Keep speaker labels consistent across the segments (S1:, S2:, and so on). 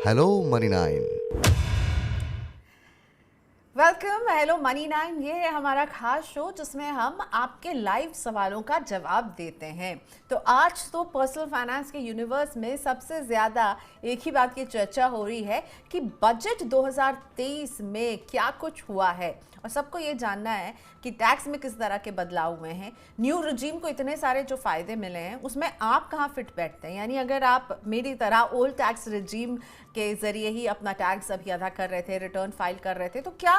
S1: Hello money nine.
S2: Welcome hello money nine. ये है हमारा खास शो जिसमें हम आपके लाइव सवालों का जवाब देते हैं। तो आज तो पर्सनल फाइनेंस के यूनिवर्स में सबसे ज़्यादा एक ही बात की चर्चा हो रही है कि बजट 2023 में क्या कुछ हुआ है, और सबको ये जानना है कि टैक्स में किस तरह के बदलाव हुए हैं। न्यू रजीम को इतने सारे जो फ़ायदे मिले हैं उसमें आप कहाँ फिट बैठते हैं। यानी अगर आप मेरी तरह ओल्ड टैक्स रजीम के ज़रिए ही अपना टैक्स अभी अदा कर रहे थे, रिटर्न फाइल कर रहे थे, तो क्या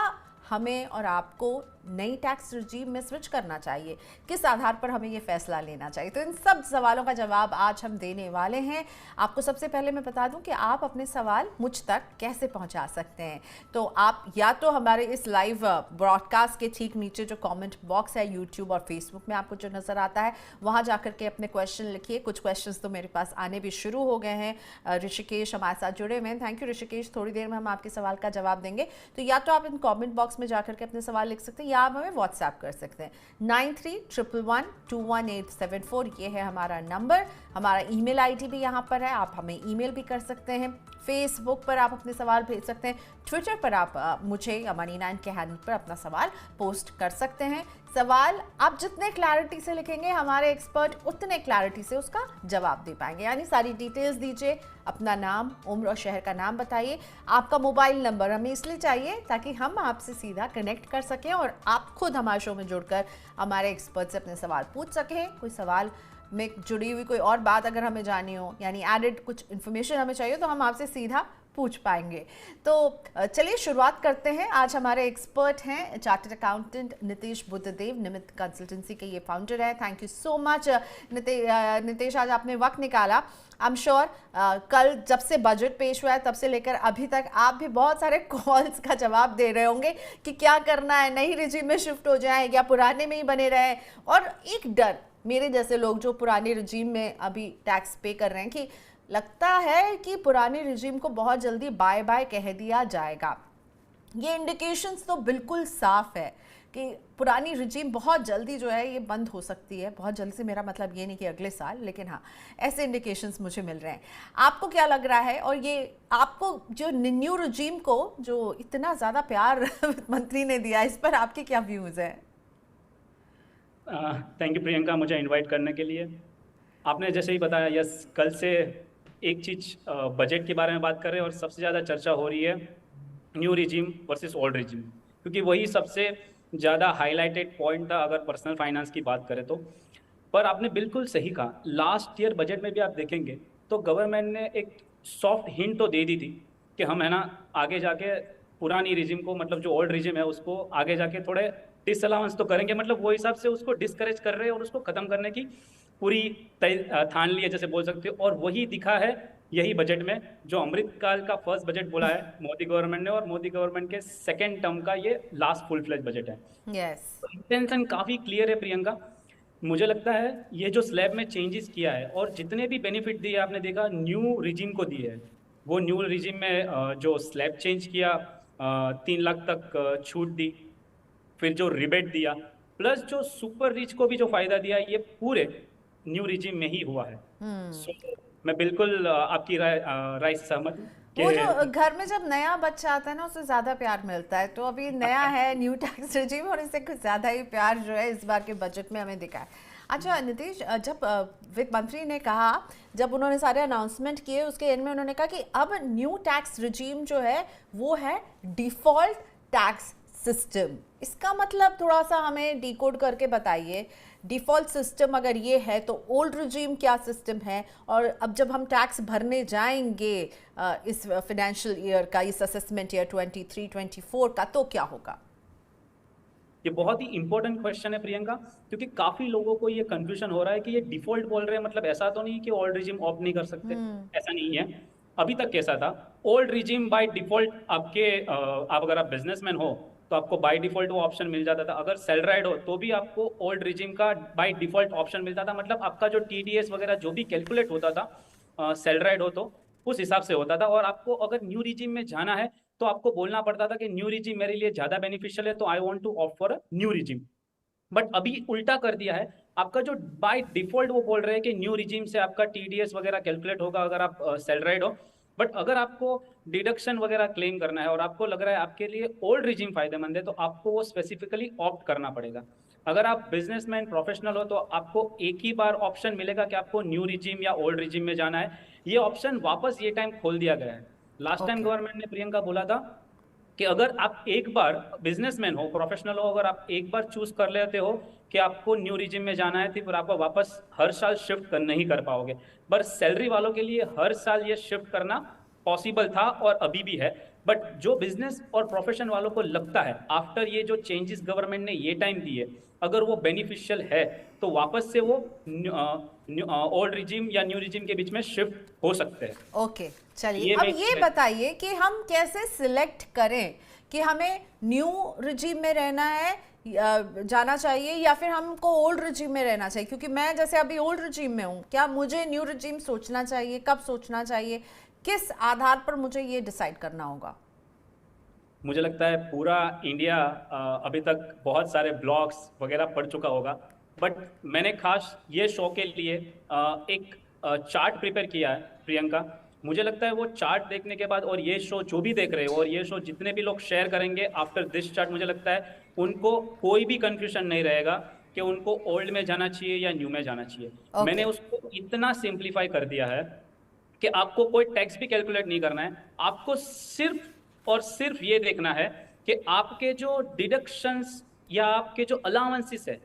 S2: हमें और आपको नई टैक्स रजीम में स्विच करना चाहिए? किस आधार पर हमें ये फैसला लेना चाहिए? तो इन सब सवालों का जवाब आज हम देने वाले हैं। आपको सबसे पहले मैं बता दूं कि आप अपने सवाल मुझ तक कैसे पहुंचा सकते हैं। तो आप या तो हमारे इस लाइव ब्रॉडकास्ट के ठीक नीचे जो कमेंट बॉक्स है यूट्यूब और फेसबुक में आपको जो नज़र आता है, वहाँ जाकर के अपने क्वेश्चन लिखिए। कुछ क्वेश्चंस तो मेरे पास आने भी शुरू हो गए हैं। ऋषिकेश हमारे साथ जुड़े हुए हैं, थैंक यू ऋषिकेश। थोड़ी देर में हम आपके सवाल का जवाब देंगे। तो या तो आप इन कमेंट बॉक्स में जाकर के अपने सवाल लिख सकते हैं या आप हमें व्हाट्सएप कर सकते हैं। 9311211874 ये है हमारा नंबर। हमारा ईमेल आईडी भी यहाँ पर है, आप हमें ईमेल भी कर सकते हैं। फेसबुक पर आप अपने सवाल भेज सकते हैं। ट्विटर पर आप मुझे या मनी नाइन के हैंडल पर अपना सवाल पोस्ट कर सकते हैं। सवाल आप जितने क्लैरिटी से लिखेंगे, हमारे एक्सपर्ट उतने क्लैरिटी से उसका जवाब दे पाएंगे। यानी सारी डिटेल्स दीजिए, अपना नाम, उम्र और शहर का नाम बताइए। आपका मोबाइल नंबर हमें इसलिए चाहिए ताकि हम आपसे सीधा कनेक्ट कर सकें और आप खुद हमारे शो में जुड़कर हमारे एक्सपर्ट से अपने सवाल पूछ सकें। कोई सवाल में जुड़ी हुई कोई और बात अगर हमें जानी हो, यानी एडेड कुछ इन्फॉर्मेशन हमें चाहिए, तो हम आपसे सीधा पूछ पाएंगे। तो चलिए शुरुआत करते हैं। आज हमारे एक्सपर्ट हैं चार्टर्ड अकाउंटेंट नितेश बुद्धदेव, निमित्त कंसल्टेंसी के ये फाउंडर है। Thank you so much Nitesh, आज आपने वक्त निकाला। आई एम श्योर कल जब से बजट पेश हुआ है तब से लेकर अभी तक आप भी बहुत सारे कॉल्स का जवाब दे रहे होंगे कि क्या करना है, नई रिजीम में शिफ्ट हो जाएं या पुराने में ही बने रहें। और एक डर मेरे जैसे लोग जो पुराने रिजीम में अभी टैक्स पे कर रहे हैं कि लगता है कि पुराने रिजीम को बहुत जल्दी बाय बाय कह दिया जाएगा। ये इंडिकेशंस तो बिल्कुल साफ है कि पुरानी रिजीम बहुत जल्दी जो है ये बंद हो सकती है। बहुत जल्दी से मेरा मतलब ये नहीं कि अगले साल, लेकिन हाँ ऐसे इंडिकेशंस मुझे मिल रहे हैं। आपको क्या लग रहा है? और ये आपको जो न्यू रिजीम को जो इतना ज़्यादा प्यार मंत्री ने दिया, इस पर आपके क्या व्यूज़ हैं?
S3: थैंक यू प्रियंका, मुझे इनवाइट करने के लिए। आपने जैसे ही बताया, यस, कल से एक चीज़ बजट के बारे में बात कर रहे हैं और सबसे ज़्यादा चर्चा हो रही है new regime versus old regime, क्योंकि वही सबसे ज़्यादा हाईलाइटेड पॉइंट था अगर पर्सनल फाइनेंस की बात करें तो। पर आपने बिल्कुल सही कहा, लास्ट ईयर बजट में भी आप देखेंगे तो गवर्नमेंट ने एक सॉफ्ट हिंट तो दे दी थी कि हम है ना आगे जाके पुरानी रिजिम को, मतलब जो ओल्ड रिजिम है उसको आगे जाके थोड़े डिसअलाउंस तो करेंगे, मतलब वो हिसाब से उसको डिस्करेज कर रहे हैं और उसको खत्म करने की पूरी ठान ली है, जैसे बोल सकते हो। और वही दिखा है यही बजट में, जो अमृतकाल का फर्स्ट बजट बोला है मोदी गवर्नमेंट ने, और मोदी गवर्नमेंट के सेकेंड टर्म का ये लास्ट फुल फ्लेज बजट है।
S2: यस।
S3: इंटेंशन काफी क्लियर है प्रियंका। मुझे लगता है ये जो स्लैब में चेंजेस किया है और जितने भी बेनिफिट दिए आपने देखा न्यू रिजीम को दिए है, वो न्यू रिजीम में जो स्लैब चेंज किया, 3 लाख तक छूट दी, फिर जो रिबेट दिया, प्लस जो सुपर रिच को भी जो फायदा दिया, ये पूरे न्यू रिजीम में ही हुआ है। सो मैं बिल्कुल आपकी राय से सहमत हूँ
S2: वो जो
S3: कि
S2: घर में जब नया बच्चा आता है ना, उसे ज्यादा प्यार मिलता है। तो अभी नया है न्यू टैक्स रिजीम और इससे कुछ ज्यादा ही प्यार जो है इस बार के बजट में हमें दिखा है। अच्छा नितीश, जब वित्त मंत्री ने कहा, जब उन्होंने सारे अनाउंसमेंट किए, उसके एंड में उन्होंने कहा कि अब न्यू टैक्स रिजीम जो है वो है डिफॉल्ट टैक्स सिस्टम। इसका मतलब थोड़ा सा हमें डिकोड करके बताइए। डिफ़ॉल्ट सिस्टम अगर ये है तो ओल्ड रिजीम क्या सिस्टम है, और अब जब हम टैक्स भरने जाएंगे इस फाइनेंशियल ईयर का, इस असेसमेंट ईयर 23-24 का, तो क्या होगा?
S3: ये बहुत ही इंपॉर्टेंट क्वेश्चन है प्रियंका, क्योंकि काफी लोगों को ये कंफ्यूजन हो रहा है कि ये डिफॉल्ट बोल रहे हैं, मतलब ऐसा तो नहीं कि ओल्ड रिजीम ऑफ नहीं कर सकते। ऐसा नहीं है। अभी तक कैसा था, ओल्ड रिजीम बाय डिफॉल्ट आपके आप अगर आप बिजनेसमैन हो तो आपको बाय डिफॉल्ट वो ऑप्शन मिल जाता था। अगर सैलराइड हो तो भी आपको ओल्ड रिजीम का बाय डिफॉल्ट ऑप्शन मिलता था, मतलब आपका जो टीडीएस वगैरह जो भी कैलकुलेट होता था सैलराइड हो तो उस हिसाब से होता था। और आपको अगर न्यू रिजीम में जाना है तो आपको बोलना पड़ता था कि न्यू रिजीम मेरे लिए ज्यादा बेनिफिशियल है, तो I want to opt for a new regime. But अभी उल्टा कर दिया है, आपका जो बाय डिफॉल्ट वो बोल रहे हैं कि न्यू रिजीम से आपका टीडीएस वगैरह कैलकुलेट होगा अगर आप सैलराइड हो, बट अगर आपको डिडक्शन वगैरह क्लेम करना है और आपको लग रहा है आपके लिए ओल्ड रिजीम फायदेमंद है, तो आपको वो स्पेसिफिकली ऑप्ट करना पड़ेगा। अगर आप बिजनेसमैन प्रोफेशनल हो तो आपको एक ही बार ऑप्शन मिलेगा कि आपको न्यू रिजीम या ओल्ड रिजीम में जाना है। ये ऑप्शन वापस ये टाइम खोल दिया गया है। लास्ट टाइम
S2: ओके
S3: गवर्नमेंट ने प्रियंका बोला था कि अगर आप एक बार बिजनेसमैन हो, प्रोफेशनल हो, अगर आप एक बार चूज कर लेते हो कि आपको न्यू रिजिम में जाना है, तो फिर आपको वापस हर साल शिफ्ट कर नहीं कर पाओगे। पर सैलरी वालों के लिए हर साल ये शिफ्ट करना पॉसिबल था और अभी भी है। बट जो बिजनेस और प्रोफेशन वालों को लगता है आफ्टर ये जो चेंजेस गवर्नमेंट ने ये टाइम दिए, अगर वो बेनिफिशियल है तो वापस से वो ओल्ड रिजिम या न्यू रिजिम के बीच में शिफ्ट हो सकते हैं।
S2: ओके चलिए, अब ये बताइए कि हम कैसे सिलेक्ट करें कि हमें न्यू रिजीम में रहना है जाना चाहिए या फिर हमको ओल्ड रिजीम में रहना चाहिए, क्योंकि मैं जैसे अभी ओल्ड रिजीम में हूँ, क्या मुझे न्यू रिजीम सोचना चाहिए, कब सोचना चाहिए, किस आधार पर मुझे ये डिसाइड करना होगा?
S3: मुझे लगता है पूरा इंडिया अभी तक बहुत सारे ब्लॉग्स वगैरह पढ़ चुका होगा, बट मैंने खास ये शो के लिए एक चार्ट प्रिपेयर किया है प्रियंका। मुझे लगता है वो चार्ट देखने के बाद और ये शो जो भी देख रहे हो और ये शो जितने भी लोग शेयर करेंगे आफ्टर दिस चार्ट, मुझे लगता है उनको कोई भी कंफ्यूजन नहीं रहेगा कि उनको ओल्ड में जाना चाहिए या न्यू में जाना चाहिए। मैंने उसको इतना सिंप्लीफाई कर दिया है कि आपको कोई टैक्स भी कैलकुलेट नहीं करना है, आपको सिर्फ और सिर्फ ये देखना है कि आपके जो डिडक्शंस या आपके जो अलाउंसेस है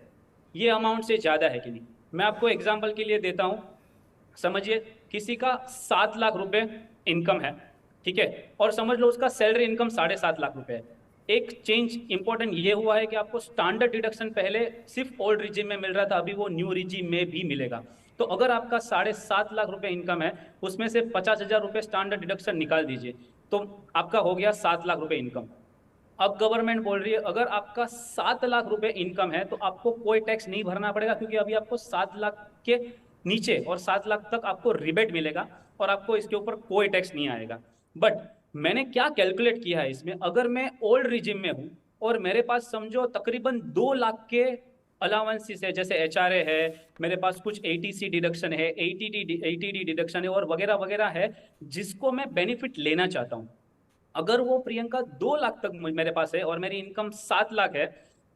S3: ये अमाउंट से ज्यादा है कि नहीं। मैं आपको एग्जांपल के लिए देता हूं, समझिए किसी का 7 लाख रुपए इनकम है, ठीक है, और समझ लो उसका सैलरी इनकम 7.5 लाख रुपए है। एक चेंज इंपॉर्टेंट ये हुआ है कि आपको स्टैंडर्ड डिडक्शन पहले सिर्फ ओल्ड रिजीम में मिल रहा था, अभी वो न्यू रिजीम में भी मिलेगा। तो अगर आपका 7.5 लाख रुपए इनकम है, उसमें से 50,000 रुपए स्टैंडर्ड डिडक्शन निकाल दीजिए, तो आपका हो गया 7 लाख रुपए इनकम। अब गवर्नमेंट बोल रही है अगर आपका 7 लाख रुपए इनकम है तो आपको कोई टैक्स नहीं भरना पड़ेगा, क्योंकि अभी आपको 7 लाख के नीचे और 7 लाख तक आपको रिबेट मिलेगा और आपको इसके ऊपर कोई टैक्स नहीं आएगा। बट मैंने क्या कैलकुलेट किया है इसमें, अगर मैं ओल्ड रिजिम में हूं और मेरे पास समझो तकरीबन 2 लाख के अलाउंसेस है, जैसे एचआरए है, मेरे पास कुछ एटीसी डिडक्शन है, एटीडी डिडक्शन है और वगैरह वगैरह है, जिसको मैं बेनिफिट लेना चाहता हूं। अगर वो प्रियंका 2 लाख तक मेरे पास है और मेरी इनकम 7 लाख है,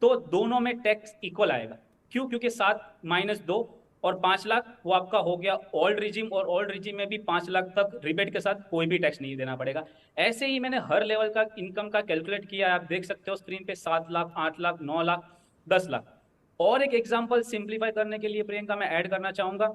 S3: तो दोनों में टैक्स इक्वल आएगा। क्यों? क्योंकि 7 माइनस 2 और 5 लाख वो आपका हो गया ओल्ड रिजिम, और ओल्ड रिजिम में भी 5 लाख तक रिबेट के साथ कोई भी टैक्स नहीं देना पड़ेगा। ऐसे ही मैंने हर लेवल का इनकम का कैलकुलेट किया है, आप देख सकते हो स्क्रीन पे, 7 लाख, 8 लाख, 9 लाख, 10 लाख। और एक एग्जांपल सिंप्लीफाई करने के लिए प्रियंका मैं ऐड करना चाहूंगा,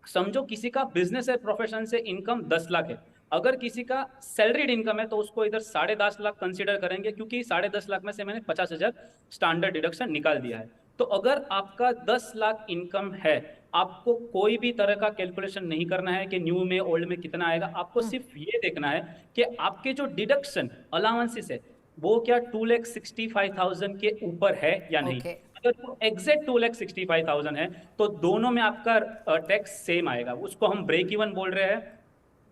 S3: समझो किसी का बिजनेस है, प्रोफेशन से इनकम 10 लाख है, अगर किसी का सैलरीड इनकम है तो उसको इधर 10.5 लाख कंसीडर करेंगे, क्योंकि 10.5 लाख में से मैंने 50,000 स्टैंडर्ड डिडक्शन निकाल दिया है। तो अगर आपका 10 लाख इनकम है, आपको कोई भी तरह का कैलकुलेशन नहीं करना है कि न्यू में ओल्ड में कितना आएगा, आपको सिर्फ ये देखना है कि आपके जो डिडक्शन अलाउंसेस है वो क्या 2,65,000 के ऊपर है या नहीं। अगर वो एग्जैक्ट 2,65,000 है तो दोनों में आपका टैक्स सेम आएगा, उसको हम ब्रेक इवन बोल रहे हैं।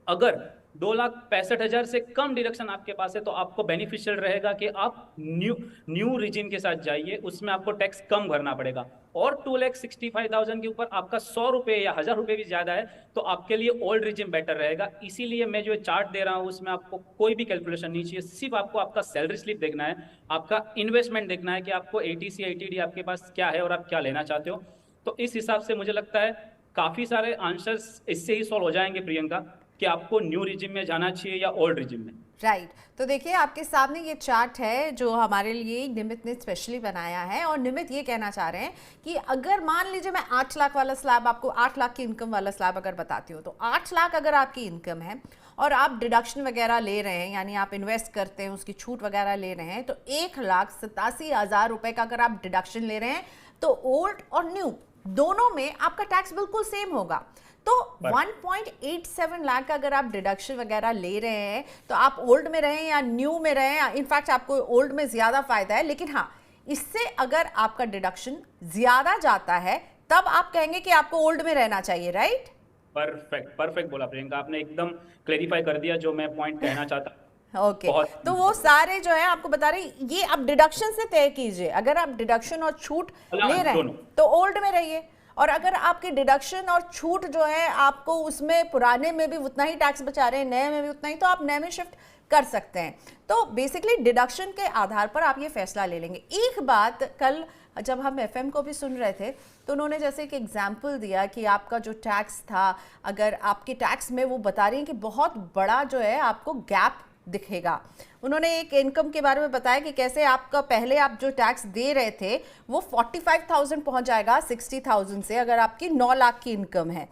S3: अगर 2,65,000 से कम डिडक्शन आपके पास है तो आपको बेनिफिशियल रहेगा कि आप न्यू रिजिम के साथ जाइए, उसमें आपको टैक्स कम भरना पड़ेगा। और 2,65,000 के ऊपर आपका 100 रुपए या 1,000 रुपए भी ज्यादा है तो आपके लिए ओल्ड रिजिम बेटर रहेगा। इसीलिए मैं जो चार्ट दे रहा हूं उसमें आपको कोई भी कैलकुलेशन नहीं चाहिए, सिर्फ आपको आपका सैलरी स्लिप देखना है, आपका इन्वेस्टमेंट देखना है कि आपको एटीसी एटीडी आपके पास क्या है और आप क्या लेना चाहते हो। तो इस हिसाब से मुझे लगता है काफी सारे आंसर्स इससे ही सॉल्व हो जाएंगे प्रियंका, कि आपको न्यू रिजिम में जाना चाहिए या ओल्ड रिजिम में।
S2: राइट तो देखिए आपके सामने ये चार्ट है जो हमारे लिए निमित ने स्पेशली बनाया है, और निमित ये कहना चाह रहे हैं कि अगर मान लीजिए मैं 8 लाख वाला स्लैब, आपको 8 लाख की इनकम वाला स्लैब अगर बताती हूँ, तो 8 लाख अगर आपकी इनकम है और आप डिडक्शन वगैरह ले रहे हैं, यानी आप इन्वेस्ट करते हैं उसकी छूट वगैरह ले रहे हैं, तो 1,87,000 रुपए का अगर आप डिडक्शन ले रहे हैं तो ओल्ड और न्यू दोनों में आपका टैक्स बिल्कुल सेम होगा। तो 1.87 लाख का अगर आप डिडक्शन वगैरह ले रहे हैं तो आप ओल्ड में रहें या न्यू में रहें, इनफैक्ट आपको ओल्ड में ज्यादा फायदा है, लेकिन हाँ इससे अगर आपका डिडक्शन ज्यादा जाता है तब आप कहेंगे कि आपको ओल्ड में रहना चाहिए। राइट,
S3: परफेक्ट बोला प्रियंका, आपने एकदम क्लेरिफाई कर दिया जो मैं पॉइंट कहना चाहता।
S2: ओके तो वो सारे जो है आपको बता रहे, ये आप डिडक्शन से तय कीजिए, अगर आप डिडक्शन और छूट ले रहे हैं तो ओल्ड में रहिए, और अगर आपके डिडक्शन और छूट जो है आपको उसमें पुराने में भी उतना ही टैक्स बचा रहे हैं, नए में भी उतना ही, तो आप नए में शिफ्ट कर सकते हैं। तो बेसिकली डिडक्शन के आधार पर आप ये फैसला ले लेंगे। एक बात, कल जब हम एफएम को भी सुन रहे थे तो उन्होंने जैसे एक एग्जाम्पल दिया कि आपका जो टैक्स था, अगर आपके टैक्स में वो बता रही हैं कि बहुत बड़ा जो है आपको गैप दिखेगा। उन्होंने एक इनकम के बारे में बताया कि कैसे आपका पहले आप जो टैक्स दे रहे थे वो 45,000 पहुंच जाएगा 60,000 से, अगर आपकी 9 लाख की इनकम है।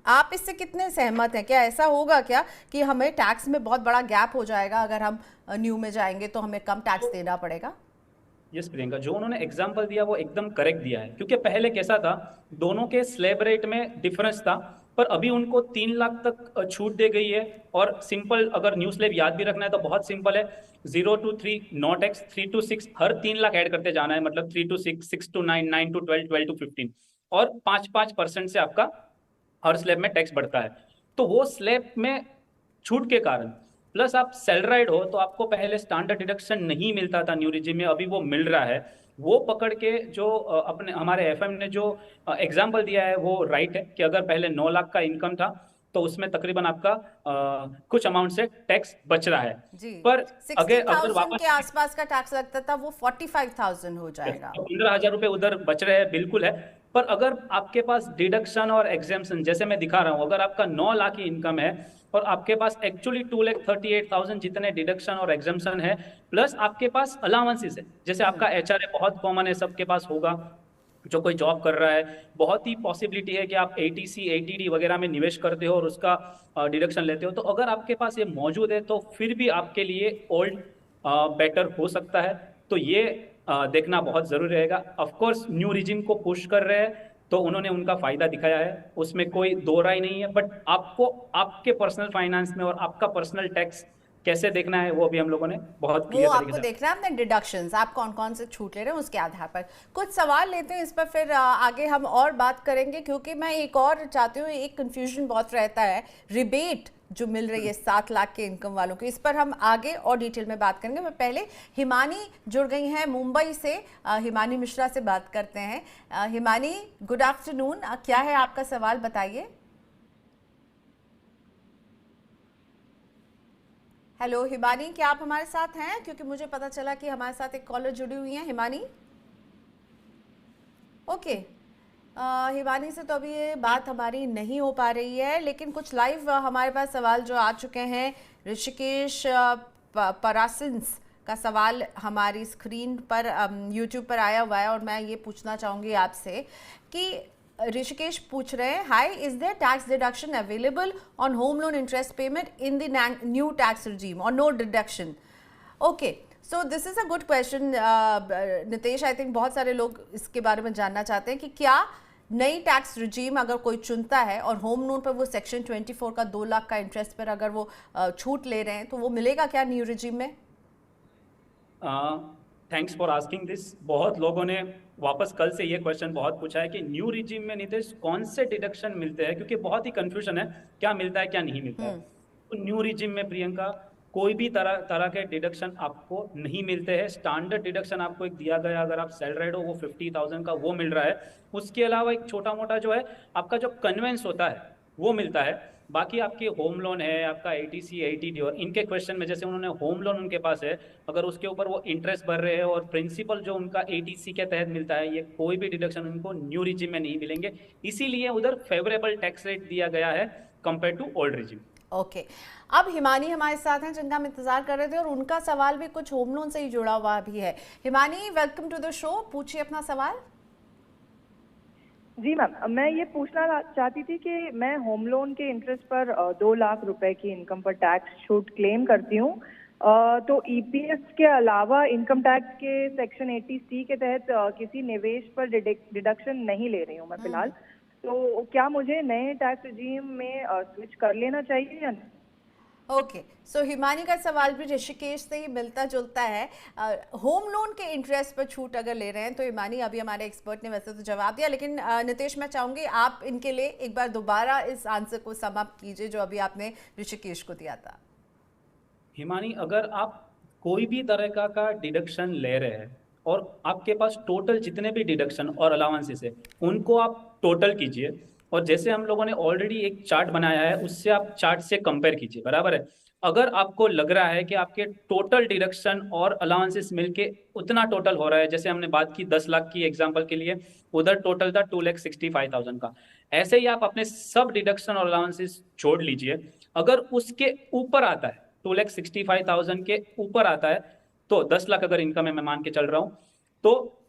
S2: आप इससे कितने सहमत हैं? क्या ऐसा होगा क्या कि हमें टैक्स में बहुत बड़ा गैप हो जाएगा, अगर हम न्यू में जाएंगे तो हमें कम टैक्स देना पड़ेगा?
S3: यस प्रियंका, जो उन्होंने एग्जाम्पल दिया वो एकदम करेक्ट दिया है, क्योंकि पहले कैसा था, दोनों के स्लैब रेट में डिफरेंस था, पर अभी उनको 3 लाख तक छूट दे गई है। और सिंपल, अगर न्यू स्लैब याद भी रखना है तो बहुत सिंपल है, 0 to 3 नो टैक्स, 3 to 6 हर 3 लाख ऐड करते जाना है, मतलब 3 to 6, 6 to 9, 9 to 12, 12 to 15, और 5% से आपका हर स्लैब में टैक्स बढ़ता है। तो वो स्लैब में छूट के कारण, प्लस आप सैलराइड हो तो आपको पहले स्टैंडर्ड डिडक्शन नहीं मिलता था न्यू रिजीम में, अभी वो मिल रहा है। वो पकड़ के जो अपने हमारे एफएम ने जो एग्जाम्पल दिया है वो राइट है, कि अगर पहले 9 लाख का इनकम था तो उसमें तकरीबन आपका कुछ अमाउंट से टैक्स बच रहा है।
S2: जी,
S3: पर अगर
S2: 60,000
S3: वापस
S2: के आसपास का टैक्स लगता था, वो 45,000 हो जाएगा।
S3: 15,000 रुपए उधर बच रहे हैं, बिल्कुल है। पर अगर आपके पास डिडक्शन और एग्जेम्पशन, जैसे मैं दिखा रहा हूं, अगर आपका 9 लाख की इनकम है और आपके पास एक्चुअली 2,38,000 जितने डिडक्शन और एग्जेम्पशन है, प्लस आपके पास अलाउंसेस है, जैसे आपका एचआरए बहुत कॉमन है, सबके पास होगा, जो कोई जॉब कर रहा है, बहुत ही पॉसिबिलिटी है कि आप एटीसी एटीडी वगैरह में निवेश करते हो और उसका डिडक्शन लेते हो। तो अगर आपके पास ये मौजूद है तो फिर भी आपके लिए ओल्ड बेटर हो सकता है। तो ये देखना बहुत जरूरी रहेगा। ऑफ कोर्स न्यू रिजिम को पुश कर रहे हैं तो उन्होंने उनका फायदा दिखाया है, उसमें कोई दो राय नहीं है, बट आपको आपके पर्सनल फाइनेंस में और आपका पर्सनल टैक्स कैसे देखना है वो भी हम लोगों ने बहुत
S2: वो
S3: क्लियर तरीके
S2: आपको
S3: से।
S2: देखना है अपने डिडक्शंस, आप कौन कौन से छूट ले रहे हैं उसके आधार पर। कुछ सवाल लेते हैं इस पर, फिर आगे हम और बात करेंगे, क्योंकि मैं एक और चाहती हूँ, एक कंफ्यूजन बहुत रहता है, रिबेट जो मिल रही है 7 लाख के इनकम वालों को, इस पर हम आगे और डिटेल में बात करेंगे। मैं पहले हिमानी जुड़ गई हैं मुंबई से, हिमानी मिश्रा से बात करते हैं। हिमानी, गुड आफ्टरनून, क्या है आपका सवाल, बताइए। हेलो हिमानी, क्या आप हमारे साथ हैं? क्योंकि मुझे पता चला कि हमारे साथ एक कॉलर जुड़ी हुई हैं। हिमानी, ओके। हिमानी से तो अभी ये बात हमारी नहीं हो पा रही है, लेकिन कुछ लाइव हमारे पास सवाल जो आ चुके हैं। ऋषिकेश परासिंस का सवाल हमारी स्क्रीन पर यूट्यूब पर आया हुआ है, और मैं ये पूछना चाहूँगी आपसे कि ऋषिकेश पूछ रहे हैं, hi, is there tax deduction available on home loan interest payment in the new tax regime और no deduction? Okay, so this is a good question Nitesh. I think बहुत सारे लोग इसके बारे में जानना चाहते हैं कि क्या नई टैक्स रिजीम अगर कोई चुनता है और होम लोन पर वो सेक्शन 24 का 2 लाख का इंटरेस्ट पर अगर वो छूट ले रहे हैं, तो वो मिलेगा क्या न्यू रिजीम में?
S3: Thanks for asking this. बहुत लोगों ने वापस कल से ये क्वेश्चन बहुत पूछा है कि न्यू रिजीम में नितेश कौन से डिडक्शन मिलते हैं, क्योंकि बहुत ही कंफ्यूजन है क्या मिलता है क्या नहीं मिलता है। तो न्यू रिजीम में प्रियंका कोई भी तरह तरह के डिडक्शन आपको नहीं मिलते हैं। स्टैंडर्ड डिडक्शन आपको एक दिया गया, अगर आप सैलराइड हो वो 50,000 का वो मिल रहा है। उसके अलावा एक छोटा मोटा जो है आपका जो कन्वेंस होता है वो मिलता है। बाकी आपकी होम लोन है, आपका एटीसी एटीडी, और इनके क्वेश्चन में जैसे उन्होंने होम लोन उनके पास है, अगर उसके ऊपर वो इंटरेस्ट भर रहे हैं और प्रिंसिपल जो उनका एटीसी के तहत मिलता है, ये कोई भी डिडक्शन उनको न्यू रिजिम में नहीं मिलेंगे। इसीलिए उधर फेवरेबल टैक्स रेट दिया गया है compare to old regime.
S2: Okay, अब हिमानी हमारे साथ हैं जिनका हम इंतजार कर रहे थे, और उनका सवाल भी कुछ होम लोन से ही जुड़ा हुआ भी है। Himani, welcome to the show, पूछिए अपना सवाल।
S1: जी मैम, मैं ये पूछना चाहती थी कि मैं होम लोन के इंटरेस्ट पर 2 लाख रुपए की इनकम पर टैक्स छूट क्लेम करती हूँ, तो ईपीएफ के अलावा इनकम टैक्स के सेक्शन 80C के तहत किसी निवेश पर डिडक्शन नहीं ले रही हूँ मैं फिलहाल। तो क्या मुझे नए टैक्स रिजीम में स्विच कर लेना चाहिए या नहीं?
S2: ओके, सो हिमानी का सवाल भी ऋषिकेश से ही मिलता जुलता है। होम लोन के इंटरेस्ट पर छूट अगर ले रहे हैं तो हिमानी, अभी हमारे एक्सपर्ट ने वैसे तो जवाब दिया, लेकिन नितेश मैं चाहूंगी आप इनके लिए एक बार दोबारा इस आंसर को समाप्त कीजिए जो अभी आपने ऋषिकेश को दिया था।
S3: हिमानी, अगर आप कोई भी तरह का डिडक्शन ले रहे हैं और आपके पास टोटल जितने भी डिडक्शन और अलाउंसेस है उनको आप टोटल कीजिए, और जैसे हम लोगों ने ऑलरेडी एक चार्ट बनाया है उससे आप चार्ट से कंपेयर कीजिए, बराबर है। अगर आपको लग रहा है कि आपके टोटल डिडक्शन और अलाउंसेस मिलके उतना टोटल हो रहा है, जैसे हमने बात की 10 लाख की एग्जांपल के लिए, उधर टोटल था 2,65,000 का, ऐसे ही आप अपने सब डिडक्शन और अलाउंसेस छोड़ लीजिए। अगर उसके ऊपर आता है 2,65,000 के ऊपर आता है, तो 10 लाख अगर इनकम है मैं मान के चल रहा हूं, तो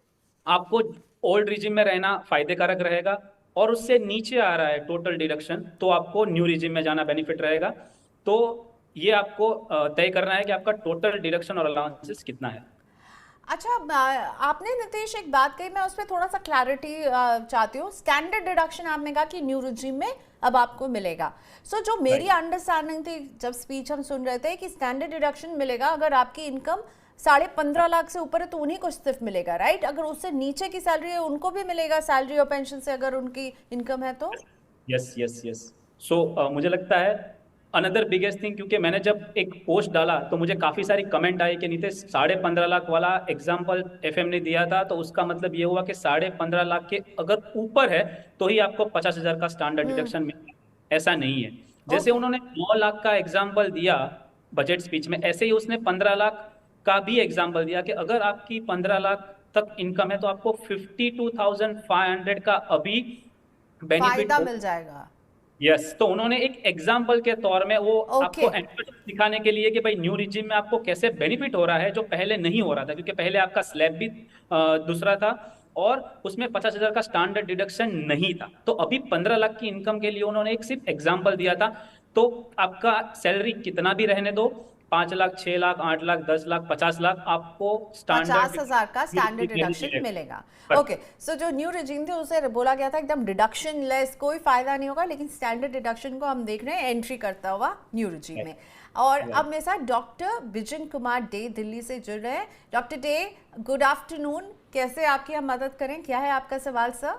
S3: आपको ओल्ड रिजिम में रहना फायदे कारक रहेगा, और उससे नीचे आ रहा है टोटल डिडक्शन तो आपको न्यू रिजिम में जाना बेनिफिट रहेगा। तो ये आपको तय करना है कि आपका टोटल डिडक्शन और अलाउंसेस कितना है।
S2: अच्छा, आपने नितेश एक बात कही, मैं उस पर थोड़ा सा क्लैरिटी चाहती हूँ। स्टैंडर्ड डिडक्शन आपने कहा कि न्यू रिजीम में अब आपको मिलेगा। जो मेरी अंडरस्टैंडिंग थी जब स्पीच हम सुन रहे थे कि स्टैंडर्ड डिडक्शन मिलेगा अगर आपकी इनकम 15.5 लाख से ऊपर है तो उन्हीं को सिर्फ मिलेगा, राइट? अगर उससे नीचे की सैलरी है उनको भी मिलेगा, सैलरी और पेंशन से अगर उनकी इनकम है तो।
S3: Yes yes yes. सो मुझे लगता है अनदर बिगेस्ट थिंग, क्योंकि मैंने जब एक पोस्ट डाला तो मुझे काफी सारी कमेंट आई कि नीतीश 15.5 लाख वाला एग्जांपल एफएम ने दिया था, तो उसका मतलब ये हुआ कि 15.5 लाख के अगर ऊपर है तो ही आपको 50,000 का स्टैंडर्ड डिडक्शन मिलेगा। ऐसा नहीं है। जैसे उन्होंने 9 लाख का एग्जाम्पल दिया बजट स्पीच में, ऐसे ही उसने 15 लाख का भी एग्जाम्पल दिया कि अगर आपकी 15 लाख तक इनकम है तो आपको 52,500 का अभी बेनिफिट
S2: फायदा मिल जाएगा।
S3: यस तो उन्होंने एक एग्जाम्पल के तौर में वो आपको
S2: ओके।
S3: दिखाने के लिए कि भाई न्यू रिजिम में आपको कैसे बेनिफिट हो रहा है जो पहले नहीं हो रहा था, क्योंकि पहले आपका स्लैब भी दूसरा था और उसमें 50,000 का स्टैंडर्ड डिडक्शन नहीं था। तो अभी 15 लाख की इनकम के लिए उन्होंने एक सिर्फ एग्जाम्पल दिया था। तो आपका सैलरी कितना भी रहने दो, 5 लाख, 6 लाख, 8 लाख, 10 लाख, 50 लाख, आपको स्टैंडर्ड
S2: 50,000 का स्टैंडर्ड डिडक्शन मिलेगा। ओके, जो न्यू रिजीम थे उसे बोला गया था एकदम डिडक्शन लेस, कोई फायदा नहीं होगा, लेकिन स्टैंडर्ड डिडक्शन को हम देख रहे हैं एंट्री करता हुआ न्यू रिजीम में। और अब मेरे साथ doctor vision Kumar day Delhi से जुड़ रहे हैं। डॉक्टर डे, गुड आफ्टरनून, कैसे आपकी हम मदद करें? क्या है आपका सवाल सर?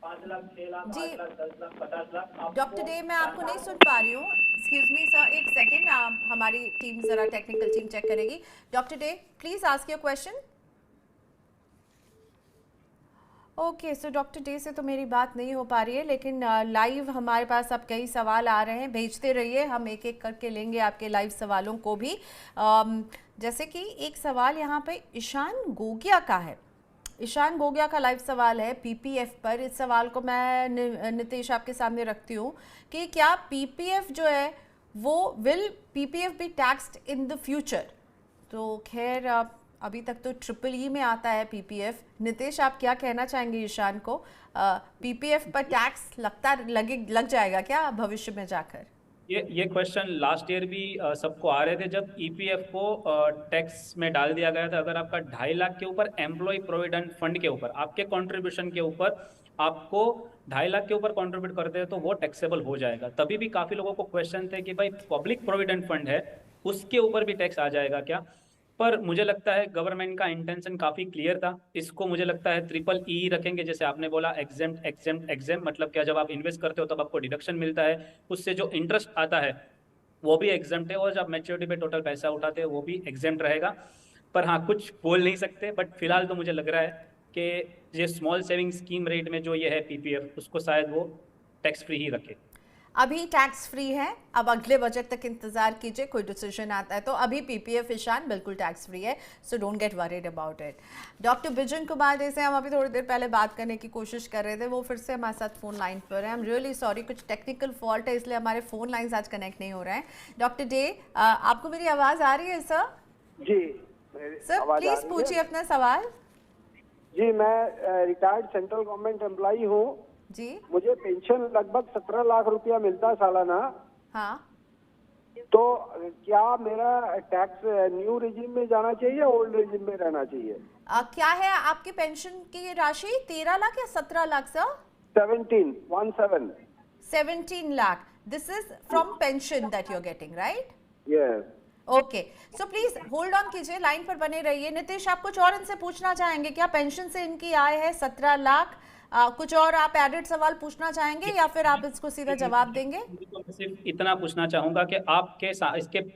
S2: जी डॉक्टर डे, मैं आपको नहीं सुन पा रही हूँ। एक्सक्यूज मी सर, एक सेकेंड, हमारी टीम जरा टेक्निकल टीम चेक करेगी। Doctor day, please ask your question. Okay, so doctor day से तो मेरी बात नहीं हो पा रही है, लेकिन लाइव हमारे पास अब कई सवाल आ रहे हैं, भेजते रहिए, हम एक एक करके लेंगे आपके लाइव सवालों को भी। जैसे कि एक सवाल यहाँ पे ईशान गोगिया का है। ईशान गोगिया का लाइव सवाल है पीपीएफ पर। इस सवाल को मैं नितेश आपके सामने रखती हूँ कि क्या पीपीएफ जो है वो will PPF B taxed in the future? तो खैर अभी तक तो ट्रिपल ई में आता है पीपीएफ। नितेश, आप क्या कहना चाहेंगे ईशान को? पीपीएफ पर टैक्स लग जाएगा क्या भविष्य में जाकर?
S3: ये क्वेश्चन लास्ट ईयर भी सबको आ रहे थे जब ईपीएफ को टैक्स में डाल दिया गया था। अगर आपका 2.5 लाख के ऊपर एम्प्लॉय प्रोविडेंट फंड के ऊपर आपके कंट्रीब्यूशन के ऊपर आपको 2.5 लाख के ऊपर कंट्रीब्यूट करते हैं तो वो टैक्सेबल हो जाएगा। तभी भी काफी लोगों को क्वेश्चन थे कि भाई पब्लिक प्रोविडेंट फंड है उसके ऊपर भी टैक्स आ जाएगा क्या? पर मुझे लगता है गवर्नमेंट का इंटेंशन काफी क्लियर था। इसको मुझे लगता है ट्रिपल ई रखेंगे, जैसे आपने बोला एग्जेम्प्ट एग्जेम्प्ट एग्जेम्प्ट, मतलब क्या, जब आप इन्वेस्ट करते हो तब आपको डिडक्शन मिलता है, उससे जो इंटरेस्ट आता है वो भी एग्जेम्प्ट है, और जब मैच्योरिटी पे टोटल पैसा उठाते हैं वो भी एग्जेम्प्ट रहेगा। पर हाँ, कुछ बोल नहीं सकते, बट फिलहाल तो मुझे लग रहा है कि ये स्मॉल सेविंग स्कीम रेट में जो ये है पीपीएफ, उसको शायद वो टैक्स फ्री ही रखे।
S2: अभी टैक्स फ्री है, अब अगले बजट तक इंतजार कीजिए, कोई डिसीजन आता है तो। अभी पीपीएफ ईशान बिल्कुल टैक्स फ्री है, so don't get worried about it. Doctor vision Kumar जैसे हम अभी थोड़ी देर पहले बात करने की कोशिश कर रहे थे, वो फिर से हमारे साथ फोन लाइन पर है। आई एम रियली सॉरी, कुछ टेक्निकल फॉल्ट है इसलिए हमारे फोन लाइन आज कनेक्ट नहीं हो रहे हैं। डॉक्टर डे, आपको मेरी आवाज़ आ रही है सर?
S4: जी
S2: सर प्लीज पूछिए अपना सवाल।
S4: जी, मैं रिटायर्ड सेंट्रल गवर्नमेंट एम्प्लॉई हूँ
S2: जी।
S4: मुझे पेंशन लगभग 17 लाख रुपया मिलता है सालाना।
S2: हाँ,
S4: तो क्या मेरा टैक्स न्यू रिजिम में जाना चाहिए या ओल्ड रिजिम में रहना चाहिए?
S2: क्या है आपकी पेंशन की राशि? 13 लाख या 17 lakh sir? 17 lakh. This is from pension that you are getting, right?
S4: Yes.
S2: Okay, so please hold on कीजिए, लाइन पर बने रहिए। नितेश, आप कुछ और इनसे पूछना चाहेंगे क्या? पेंशन से इनकी आय है 17 लाख, कुछ और आप एडिड सवाल पूछना चाहेंगे या फिर आप इसको सीधा जवाब देंगे?
S3: तो मैं सिर्फ इतना पूछना चाहूंगा कि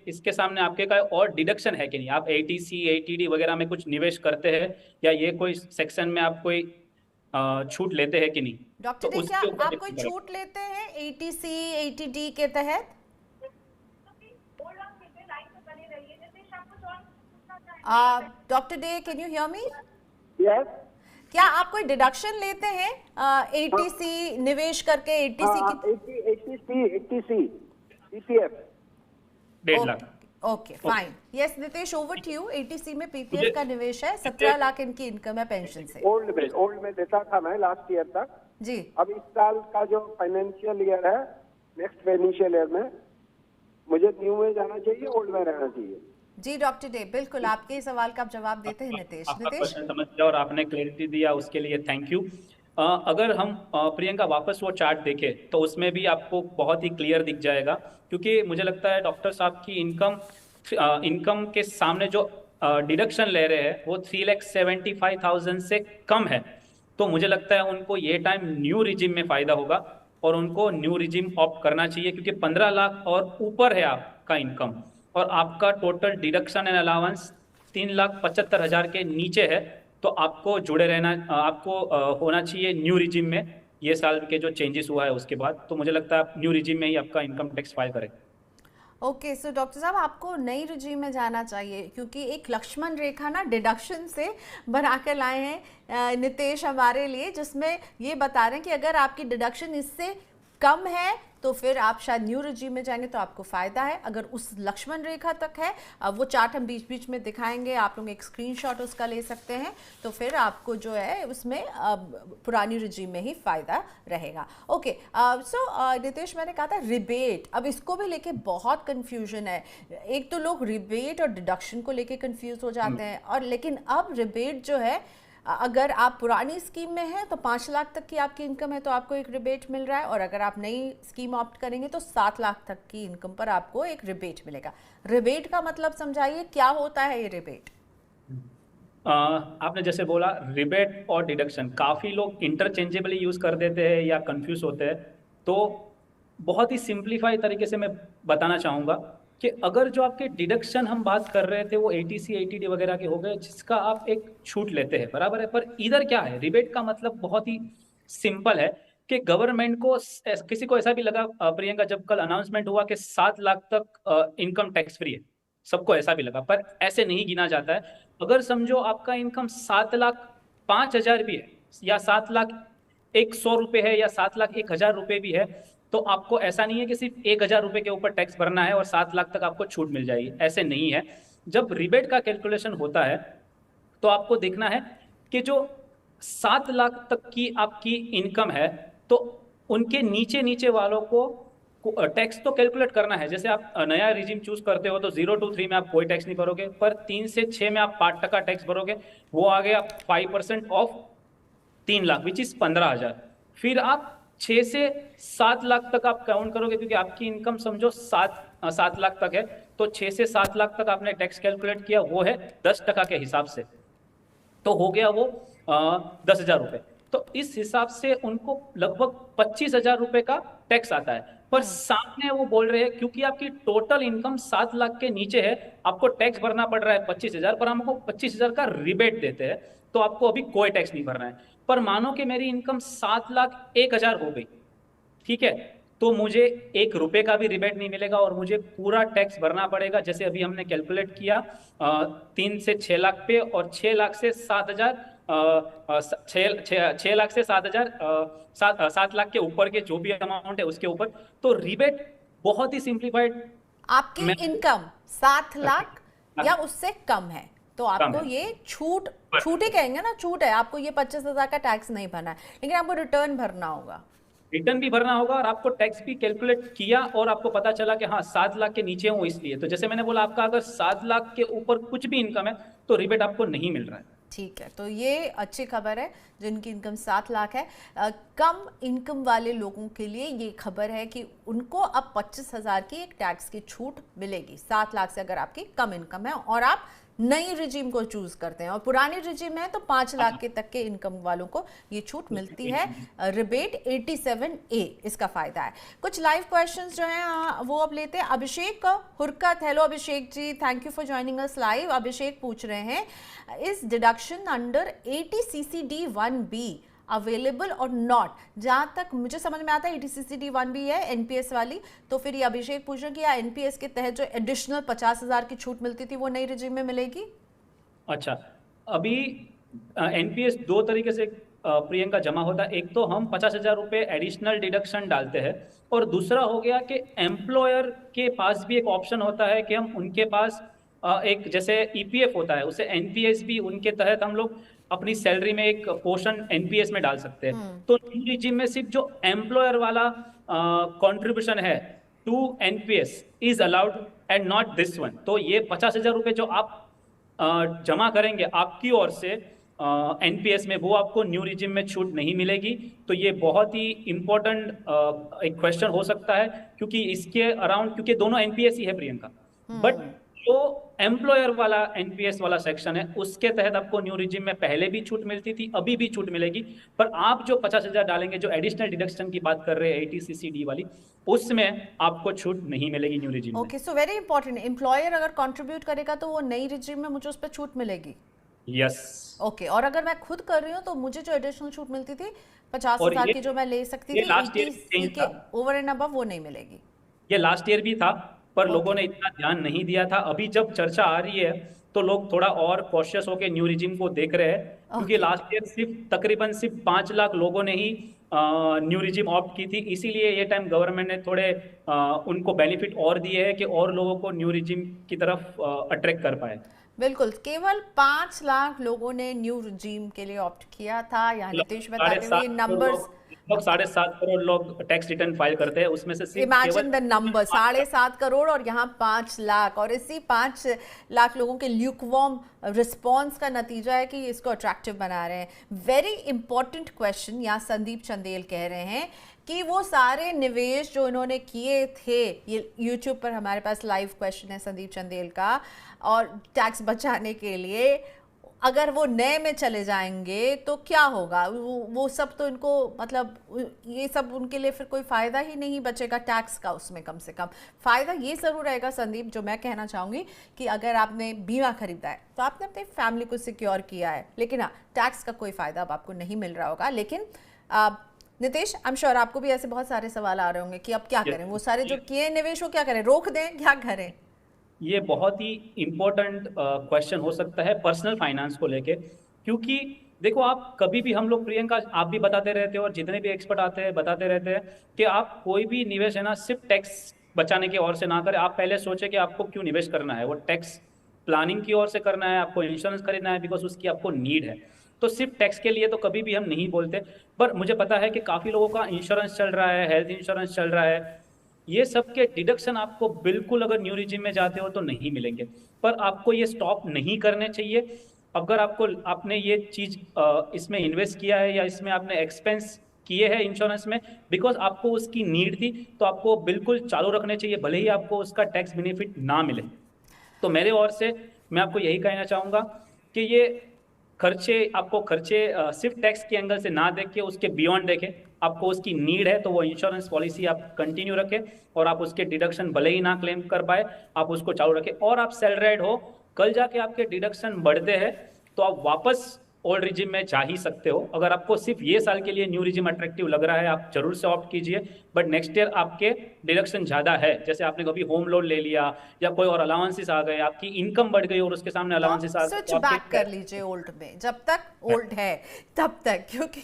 S3: इसके सामने आपके का और डिडक्शन है कि नहीं, आप एटीसी एटीडी वगैरह में कुछ निवेश करते हैं या ये कोई सेक्शन में आप कोई छूट लेते हैं कि नहीं?
S2: डॉक्टर
S3: तो
S2: डे, क्या
S3: उसके ऊपर
S2: आप कोई छूट लेते हैं एटीसी एटीडी के तहत? Doctor Dey, can you hear me?
S4: Yes.
S2: क्या आप कोई डिडक्शन लेते हैं एटीसी निवेश करके? Eighty C
S4: eighty C PPF
S3: 1.5 lakh.
S2: Okay fine. Yes Nitesh, over to you. Eighty C में पीपीएफ का निवेश है, 17 लाख इनकी इनकम है पेंशन से।
S4: ओल्ड में देता था मैं लास्ट ईयर तक
S2: जी।
S4: अब इस साल का जो फाइनेंशियल ईयर है, नेक्स्ट फाइनेंशियल ईयर में मुझे न्यू में जाना चाहिए, ओल्ड में रहना चाहिए?
S2: जी डॉक्टर डे, बिल्कुल आपके सवाल का आप जवाब देते हैं नितेश।
S3: आपका
S2: नितेश,
S3: क्वेश्चन समझ गया और आपने क्लैरिटी दिया, उसके लिए थैंक यू। अगर हम प्रियंका वापस वो चार्ट देखें तो उसमें भी आपको बहुत ही क्लियर दिख जाएगा, क्योंकि मुझे लगता है डॉक्टर साहब की इनकम के सामने जो डिडक्शन ले रहे हैं वो 3,75,000 से कम है। तो मुझे लगता है उनको ये टाइम न्यू रिजिम में फायदा होगा और उनको न्यू रिजिम ऑप्ट करना चाहिए, क्योंकि 15 लाख और ऊपर है आपका इनकम और आपका टोटल डिडक्शन एंड अलाउंस 3,75,000 के नीचे है, तो आपको जुड़े रहना, आपको होना चाहिए न्यू रिजिम में। ये साल के जो चेंजेस हुआ है उसके बाद, तो मुझे लगता है आप न्यू रिजिम में ही आपका इनकम टैक्स फाइल करें।
S2: ओके सो डॉक्टर साहब, आपको नई रिजीम में जाना चाहिए, क्योंकि एक लक्ष्मण रेखा ना डिडक्शन से बना कर लाए हैं नितेश हमारे लिए, जिसमें ये बता रहे हैं कि अगर आपकी डिडक्शन इससे कम है तो फिर आप शायद न्यू रिजीम में जाएंगे तो आपको फ़ायदा है। अगर उस लक्ष्मण रेखा तक है, वो चार्ट हम बीच बीच में दिखाएंगे, आप लोग एक स्क्रीनशॉट उसका ले सकते हैं, तो फिर आपको जो है उसमें पुरानी रिजीम में ही फ़ायदा रहेगा। ओके सो नितेश, मैंने कहा था रिबेट, अब इसको भी लेके बहुत कन्फ्यूजन है। एक तो लोग रिबेट और डिडक्शन को लेके कन्फ्यूज हो जाते हैं, और लेकिन अब रिबेट जो है, अगर आप पुरानी स्कीम में हैं तो 5 लाख तक की आपकी इनकम है तो आपको एक रिबेट मिल रहा है, और अगर आप नई स्कीम ऑप्ट करेंगे तो 7 लाख तक की इनकम पर आपको एक रिबेट मिलेगा। रिबेट का मतलब समझाइए, क्या होता है ये रिबेट?
S3: आपने जैसे बोला रिबेट और डिडक्शन, काफ़ी लोग इंटरचेंजेबली यूज़ कर देते हैं या कंफ्यूज होते हैं, तो बहुत ही सिंप्लीफाई तरीके से मैं बताना चाहूँगा कि अगर जो आपके डिडक्शन हम बात कर रहे थे वो एटीसी एटीडी वगैरह के हो गए, जिसका आप एक छूट लेते हैं, बराबर है, पर इधर क्या है, रिबेट का मतलब बहुत ही सिंपल है कि गवर्नमेंट को, किसी को ऐसा भी लगा प्रियंका, जब कल अनाउंसमेंट हुआ कि 7 लाख तक इनकम टैक्स फ्री है, सबको ऐसा भी लगा, पर ऐसे नहीं गिना जाता है। अगर समझो आपका इनकम 7,05,000 भी है या 7,01,100 रुपये है या 7,01,000 रुपये भी है, तो आपको ऐसा नहीं है कि सिर्फ 1,000 रुपये के ऊपर टैक्स भरना है और 7 लाख तक आपको छूट मिल जाएगी, ऐसे नहीं है। जब रिबेट का कैलकुलेशन होता है तो आपको देखना है कि जो 7 लाख तक की आपकी इनकम है तो उनके नीचे नीचे वालों को टैक्स तो कैलकुलेट करना है। जैसे आप नया रिजीम चूज करते हो तो 0 to 3 में आप कोई टैक्स नहीं भरोगे, पर 3 से 6 में आप 5% टैक्स भरोगे, वो आ गया 5% ऑफ 3 लाख विच इज 15,000। फिर आप 6 से 7 लाख तक आप काउंट करोगे, क्योंकि आपकी इनकम समझो 7 लाख तक है, तो 6 से 7 लाख तक आपने टैक्स कैलकुलेट किया, वो है 10% के हिसाब से, तो हो गया वो 10,000 रुपये। तो इस हिसाब से उनको लगभग 25,000 रुपये का टैक्स आता है। पर सामने वो बोल रहे हैं क्योंकि आपकी टोटल इनकम 7 लाख के नीचे है, आपको टैक्स भरना पड़ रहा है 25,000, पर हमको 25,000 का रिबेट देते हैं, तो आपको अभी कोई टैक्स नहीं भरना है। पर मानो कि मेरी इनकम 7,01,000 हो गई, ठीक है, तो मुझे 1 रुपए का भी रिबेट नहीं मिलेगा और मुझे पूरा टैक्स भरना पड़ेगा। जैसे अभी हमने कैलकुलेट किया 3 से 6 लाख पे और 6 लाख से 7,000, 6 लाख से 7,000, 7 लाख के ऊपर के जो भी अमाउंट है उसके ऊपर, तो रिबेट बहुत ही सिंप्लीफाइड,
S2: आपकी इनकम 7 लाख या उससे कम है तो आपको ये छूट ही कहेंगे ना, छूट है, आपको ये 25,000 का टैक्स नहीं भरना है, लेकिन आपको रिटर्न भरना होगा,
S3: रिटर्न भी भरना होगा और आपको टैक्स भी कैलकुलेट किया और आपको पता चला कि हाँ 7 लाख के नीचे हूँ इसलिए। तो जैसे मैंने बोला, आपका अगर 7 लाख के ऊपर कुछ भी इनकम है तो रिबेट आपको नहीं मिल रहा है।
S2: ठीक है, तो ये अच्छी खबर है जिनकी इनकम 7 लाख है। कम इनकम वाले लोगों के लिए ये खबर है कि उनको अब 25,000 की एक टैक्स की छूट मिलेगी 7 लाख से, अगर आपकी कम इनकम है और आप नई रिजीम को चूज करते हैं, और पुरानी रिजीम है तो 5 लाख के तक के इनकम वालों को ये छूट मिलती है। रिबेट 87A इसका फायदा है। कुछ लाइव क्वेश्चंस जो हैं वो अब लेते हैं। Abhishek Hurkat, hello Abhishek ji, thank you for joining us live. Abhishek पूछ रहे हैं, is deduction under 80CCD 1B available और नॉट? जहां तक मुझे समझ में आता है 80CCD 1B है एनपीएस वाली, तो फिर ये अभिषेक पूछ रहे हैं कि या एनपीएस के तहत जो एडिशनल 50,000 की छूट मिलती थी वो नई रिजीम में मिलेगी?
S3: अच्छा, अभी एनपीएस दो तरीके से प्रियंका जमा होता है। एक तो हम 50,000 रुपये एडिशनल डिडक्शन डालते हैं, और दूसरा हो गया कि एम्प्लॉयर के पास भी एक ऑप्शन होता है कि हम उनके पास एक जैसे ईपीएफ होता है, उसे एनपीएस भी उनके तहत हम लोग अपनी सैलरी में एक पोर्शन एनपीएस में डाल सकते हैं। तो न्यू रिजीम में सिर्फ जो एम्प्लॉयर वाला कंट्रीब्यूशन है to NPS is allowed and not this one. तो ये 50,000 रुपये जो आप जमा करेंगे आपकी ओर से एनपीएस में, वो आपको न्यू रिजिम में छूट नहीं मिलेगी। तो ये बहुत ही इंपॉर्टेंट एक क्वेश्चन हो सकता है, क्योंकि इसके अराउंड, क्योंकि दोनों एनपीएस ही है प्रियंका, बट जो एम्प्लॉयर वाला एनपीएस वाला सेक्शन है उसके तहत आपको न्यू रिजिम में पहले भी छूट मिलती थी, अभी भी छूट मिलेगी। पर आप जो 50,000 डालेंगे, जो एडिशनल डिडक्शन की बात कर रहे हैं 80CCD वाली, उसमें आपको छूट नहीं मिलेगी न्यू रिजिम में।
S2: Okay, so very important, employer अगर कंट्रीब्यूट करेगा तो वो नई रिजिम में मुझे उस पर छूट मिलेगी?
S3: यस।
S2: ओके, और अगर मैं खुद कर रही हूँ तो मुझे जो एडिशनल छूट मिलती थी 50,000 की जो मैं ले सकती थी
S3: लास्ट ईयर
S2: के ओवर एंड अबव, वो नहीं मिलेगी?
S3: ये लास्ट ईयर भी था, पर लोगों ने इतना ध्यान नहीं दिया था। अभी जब चर्चा आ रही है तो लोग थोड़ा और कॉशियस होकर न्यू रिजिम को देख रहे हैं, क्योंकि लास्ट ईयर तकरीबन सिर्फ 5 लाख लोगों ने ही न्यू रिजिम ऑप्ट की थी। इसीलिए ये टाइम गवर्नमेंट ने थोड़े उनको बेनिफिट और दिए हैं कि और लोगों को न्यू रिजिम की तरफ अट्रैक्ट कर पाए।
S2: बिल्कुल, केवल 5 लाख लोगों ने न्यू रिजीम के लिए ऑप्ट किया था। यहाँ नितेश बता रहे हैं ये नंबर्स,
S3: 7.5 करोड़ लोग टैक्स रिटर्न फाइल करते हैं, उसमें से
S2: इमेजिन द नंबर 7.5 करोड़ और यहाँ 5 लाख, और इसी 5 लाख लोगों के ल्यूकवार्म रिस्पॉन्स का नतीजा है कि इसको अट्रैक्टिव बना रहे हैं। वेरी इंपॉर्टेंट क्वेश्चन यहाँ संदीप चंदेल कह रहे हैं कि वो सारे निवेश जो इन्होंने किए थे, ये यूट्यूब पर हमारे पास लाइव क्वेश्चन है संदीप चंदेल का, और टैक्स बचाने के लिए अगर वो नए में चले जाएंगे तो क्या होगा? वो सब तो इनको, मतलब ये सब उनके लिए फिर कोई फ़ायदा ही नहीं बचेगा टैक्स का। उसमें कम से कम फ़ायदा ये ज़रूर रहेगा संदीप, जो मैं कहना चाहूँगी कि अगर आपने बीमा खरीदा है तो आपने अपनी फैमिली को सिक्योर किया है, लेकिन हाँ, टैक्स का कोई फ़ायदा अब आपको नहीं मिल रहा होगा। लेकिन नितेश, आई एम श्योर आपको भी ऐसे बहुत सारे सवाल आ रहे होंगे कि अब क्या करें, वो सारे जो किए निवेश वो क्या करें, रोक दें, क्या करें?
S3: ये बहुत ही इम्पोर्टेंट क्वेश्चन हो सकता है पर्सनल फाइनेंस को लेके, क्योंकि देखो, आप कभी भी, हम लोग प्रियंका आप भी बताते रहते हो और जितने भी एक्सपर्ट आते हैं बताते रहते हैं कि आप कोई भी निवेश है ना सिर्फ टैक्स बचाने की ओर से ना करें। आप पहले सोचें कि आपको क्यों निवेश करना है, वो टैक्स प्लानिंग की ओर से करना है, आपको इंश्योरेंस खरीदना है बिकॉज उसकी आपको नीड है। तो सिर्फ टैक्स के लिए तो कभी भी हम नहीं बोलते। पर मुझे पता है कि काफ़ी लोगों का इंश्योरेंस चल रहा है, हेल्थ इंश्योरेंस चल रहा है, ये सब के डिडक्शन आपको बिल्कुल अगर न्यू रिजिम में जाते हो तो नहीं मिलेंगे। पर आपको ये स्टॉप नहीं करने चाहिए। अगर आपने ये चीज़ इसमें इन्वेस्ट किया है या इसमें आपने एक्सपेंस किए हैं इंश्योरेंस में बिकॉज आपको उसकी नीड थी, तो आपको बिल्कुल चालू रखने चाहिए, भले ही आपको उसका टैक्स बेनिफिट ना मिले। तो मेरे ओर से मैं आपको यही कहना चाहूँगा कि ये आपको खर्चे सिर्फ टैक्स के एंगल से ना देख के उसके बियॉन्ड देखें। आपको उसकी नीड है तो वो इंश्योरेंस पॉलिसी आप कंटिन्यू रखें, और आप उसके डिडक्शन भले ही ना क्लेम कर पाए, आप उसको चालू रखें। और आप सैलरीड हो, कल जाके आपके डिडक्शन बढ़ते हैं तो आप वापस ओल्ड रिजिम में जा ही सकते हो। अगर आपको सिर्फ ये साल के लिए न्यू रिजिम अट्रैक्टिव लग रहा है, आप जरूर से ऑप्ट कीजिए। बट नेक्स्ट ईयर आपके डिडक्शन ज़्यादा है, जैसे आपने कभी होम लोन ले लिया या कोई और अलाउंसेस आ गए, आपकी इनकम बढ़ गई और उसके सामने अलाउंसेस आ गए,
S2: स्विच बैक कर लीजिए ओल्ड में, जब तक ओल्ड है तब तक, क्योंकि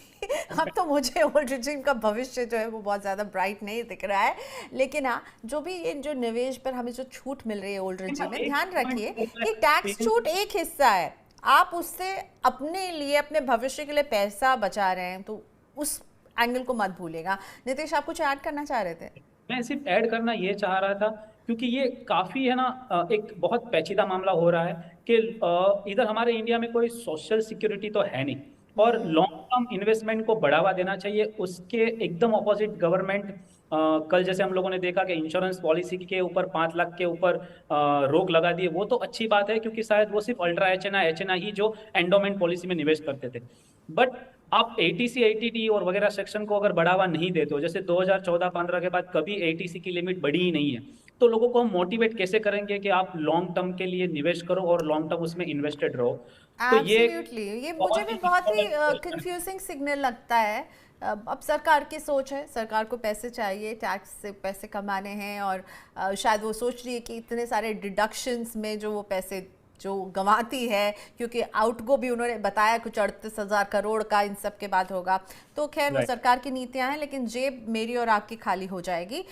S2: अब तो मुझे ओल्ड रिजिम का भविष्य जो है वो बहुत ज़्यादा ब्राइट नहीं दिख रहा है। लेकिन हाँ, जो भी ये जो निवेश पर हमें जो छूट मिल रही है ओल्ड रिजिम में, ध्यान रखिए कि टैक्स छूट एक हिस्सा है, आप उससे अपने लिए, अपने भविष्य के लिए पैसा बचा रहे हैं, तो उस एंगल को मत भूलिएगा। नितेश, आप कुछ ऐड करना चाह रहे थे?
S3: मैं सिर्फ ऐड करना ये चाह रहा था, क्योंकि ये काफ़ी है ना एक बहुत पेचीदा मामला हो रहा है कि इधर हमारे इंडिया में कोई सोशल सिक्योरिटी तो है नहीं, और लॉन्ग टर्म इन्वेस्टमेंट को बढ़ावा देना चाहिए। उसके एकदम ऑपोजिट गवर्नमेंट कल जैसे हम लोगों ने देखा कि इंश्योरेंस पॉलिसी के ऊपर 5 लाख के ऊपर रोक लगा दी है, वो तो अच्छी बात है क्योंकि शायद वो सिर्फ अल्ट्रा एच एन आई ही जो एंडोमेंट पॉलिसी में निवेश करते थे। बट आप एटीसी एटीडी और वगैरह सेक्शन को अगर बढ़ावा नहीं देते हो, जैसे 2014-15 के बाद कभी एटीसी की लिमिट बढ़ी ही नहीं है, तो लोगों को हम मोटिवेट कैसे करेंगे कि आप लॉन्ग टर्म के लिए निवेश करो और लॉन्ग टर्म उसमें इन्वेस्टेड रहो। तो
S2: एब्सोल्युटली, ये मुझे भी बहुत ही
S3: important
S2: कंफ्यूजिंग सिग्नल लगता है। अब सरकार की सोच है, सरकार को पैसे चाहिए, टैक्स से पैसे कमाने हैं, और शायद वो सोच रही है कि इतने सारे डिडक्शंस में जो वो पैसे जो गंवाती है, क्योंकि आउटगो भी उन्होंने बताया कुछ 38,000 करोड़ का इन सब के बाद होगा। तो खैर वो सरकार की नीतियां हैं, लेकिन जेब मेरी और आपकी खाली हो जाएगी।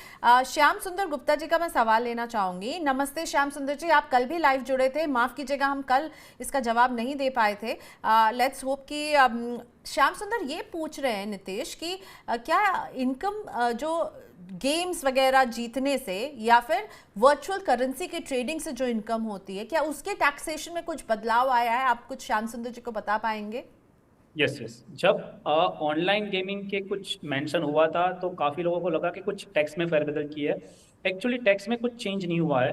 S2: श्याम सुंदर गुप्ता जी का मैं सवाल लेना चाहूँगी। नमस्ते श्याम सुंदर जी, आप कल भी लाइव जुड़े थे, माफ़ कीजिएगा हम कल इसका जवाब नहीं दे पाए थे। लेट्स होप कि श्याम सुंदर ये पूछ रहे हैं नितेश कि क्या इनकम जो गेम्स वगैरह जीतने से या फिर वर्चुअल करेंसी के ट्रेडिंग से जो इनकम होती है, क्या उसके टैक्सेशन में कुछ बदलाव आया है? आप कुछ श्याम सुंदर जी को बता पाएंगे?
S3: यस, जब ऑनलाइन गेमिंग के कुछ मेंशन हुआ था तो काफ़ी लोगों को लगा कि कुछ टैक्स में फेरबदल की है। एक्चुअली टैक्स में कुछ चेंज नहीं हुआ है।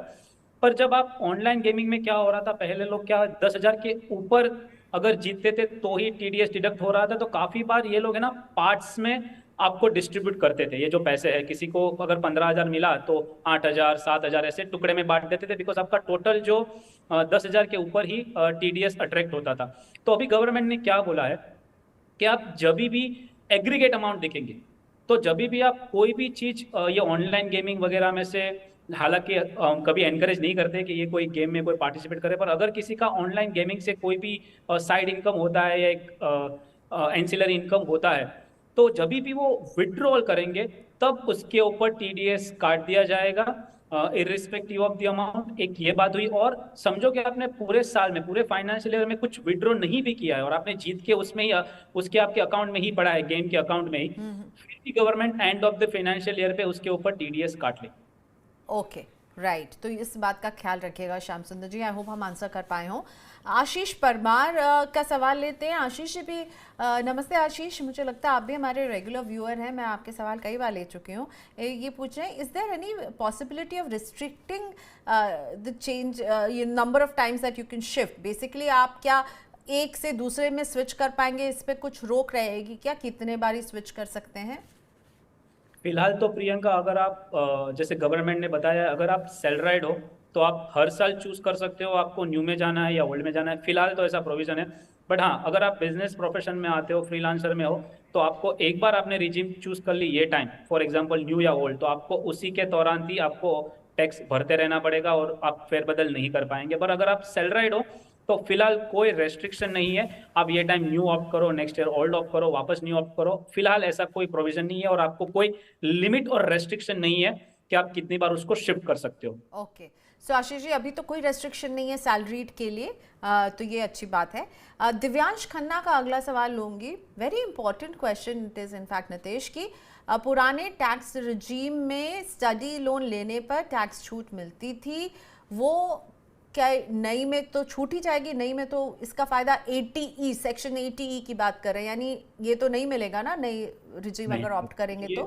S3: पर जब आप ऑनलाइन गेमिंग में क्या हो रहा था, पहले लोग क्या 10,000 के ऊपर अगर जीतते थे तो ही टीडीएस डिडक्ट हो रहा था। तो काफ़ी बार ये लोग है ना पार्ट्स में आपको डिस्ट्रीब्यूट करते थे। ये जो पैसे है, किसी को अगर 15,000 मिला तो 8,000 7,000 ऐसे टुकड़े में बांट देते थे, बिकॉज आपका टोटल जो 10,000 के ऊपर ही टीडीएस अट्रैक्ट होता था। तो अभी गवर्नमेंट ने क्या बोला है कि आप जब भी एग्रीगेट अमाउंट देखेंगे, तो जब भी आप कोई भी चीज़ ये ऑनलाइन गेमिंग वगैरह में से, हालांकि कभी एनकरेज नहीं करते कि ये कोई गेम में कोई पार्टिसिपेट करे, पर अगर किसी का ऑनलाइन गेमिंग से कोई भी साइड इनकम होता है या एक एंसिलरी इनकम होता है, तो जब भी वो विड्रॉल करेंगे तब उसके ऊपर टीडीएस काट दिया जाएगा इरिस्पेक्टिव ऑफ द अमाउंट। एक ये बात हुई। और समझो कि आपने पूरे साल में, पूरे फाइनेंशियल ईयर में कुछ विड्रॉ नहीं भी किया है और आपने जीत के उसमें ही उसके आपके अकाउंट में ही पड़ा है, गेम के अकाउंट में ही, फिर भी government end of the financial year पे उसके ऊपर टीडीएस काट ले।
S2: Okay, right. तो इस बात का ख्याल रखिएगा श्याम सुंदर जी। आई होप हम आंसर कर पाए हों। आशीष परमार का सवाल लेते हैं। आशीष जी भी नमस्ते आशीष, मुझे लगता है आप भी हमारे रेगुलर व्यूअर हैं, मैं आपके सवाल कई बार ले चुकी हूँ। ये पूछ रहे हैं, is there any possibility of restricting the change number of times that you can shift? Basically आप क्या एक से दूसरे में स्विच कर पाएंगे? इस पर कुछ रोक रहेगी क्या? कितने बार ही स्विच कर सकते हैं?
S3: फिलहाल तो प्रियंका, अगर आप जैसे गवर्नमेंट ने बताया, अगर आप सैलराइड हो तो आप हर साल चूज कर सकते हो आपको न्यू में जाना है या ओल्ड में जाना है। फिलहाल तो ऐसा प्रोविजन है। बट हाँ, अगर आप बिजनेस प्रोफेशन में आते हो, फ्रीलांसर में हो, तो आपको एक बार आपने रिजीम चूज कर ली ये टाइम, फॉर एग्जांपल न्यू या ओल्ड, तो आपको उसी के दौरान ही आपको टैक्स भरते रहना पड़ेगा और आप फेरबदल नहीं कर पाएंगे। पर अगर आप सैलराइड हो तो फिलहाल कोई रेस्ट्रिक्शन नहीं है। आप ये टाइम न्यू ऑप्ट करो, नेक्स्ट ईयर ओल्ड ऑप्ट करो, वापस न्यू ऑप्ट करो। फिलहाल ऐसा कोई प्रोविजन नहीं है और आपको कोई लिमिट और रेस्ट्रिक्शन नहीं है कि आप कितनी बार उसको शिफ्ट कर सकते हो।
S2: ओके, सो आशीष जी, अभी तो कोई रेस्ट्रिक्शन नहीं है सैलरीड के लिए, तो ये अच्छी बात है। दिव्यांश खन्ना का अगला सवाल लूंगी। Very important question it is in fact Nitesh, की पुराने टैक्स रिजीम में स्टडी लोन लेने पर टैक्स छूट मिलती थी, वो क्या नई में तो छूट ही जाएगी? नई में तो इसका फायदा 80E सेक्शन 80E की बात कर रहे हैं, यानी ये तो नहीं मिलेगा ना नई रिजीम अगर ऑप्ट करेंगे तो?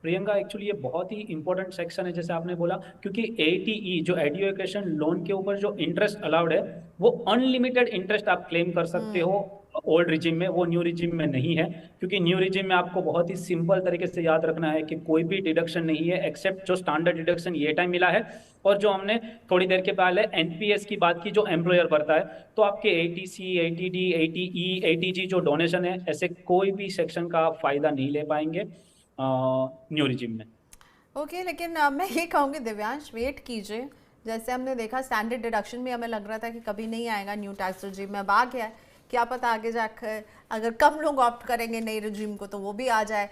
S3: प्रियंका, एक्चुअली ये बहुत ही इंपॉर्टेंट सेक्शन है जैसे आपने बोला, क्योंकि ATE जो एजुकेशन लोन के ऊपर जो इंटरेस्ट अलाउड है, वो अनलिमिटेड इंटरेस्ट आप क्लेम कर सकते हो ओल्ड रिजिम में, वो न्यू रिजिम में नहीं है। क्योंकि न्यू रिजिम में आपको बहुत ही सिंपल तरीके से याद रखना है कि कोई भी डिडक्शन नहीं है एक्सेप्ट जो स्टैंडर्ड डिडक्शन ये टाइम मिला है, और जो हमने थोड़ी देर के पहले NPS की बात की जो एम्प्लॉयर भरता है। तो आपके ATC, ATD, ATE, ATG जो डोनेशन है, ऐसे कोई भी सेक्शन का आप फायदा नहीं ले पाएंगे न्यू रिजिम में।
S2: ओके, लेकिन मैं ये कहूँगी दिव्यांश, वेट कीजिए। जैसे हमने देखा स्टैंडर्ड डिडक्शन भी हमें लग रहा था कि कभी नहीं आएगा न्यू टैक्स रिजीम में, अब आ गया है। क्या पता आगे जाकर अगर कम लोग ऑप्ट करेंगे नई रिजीम को तो वो भी आ जाए।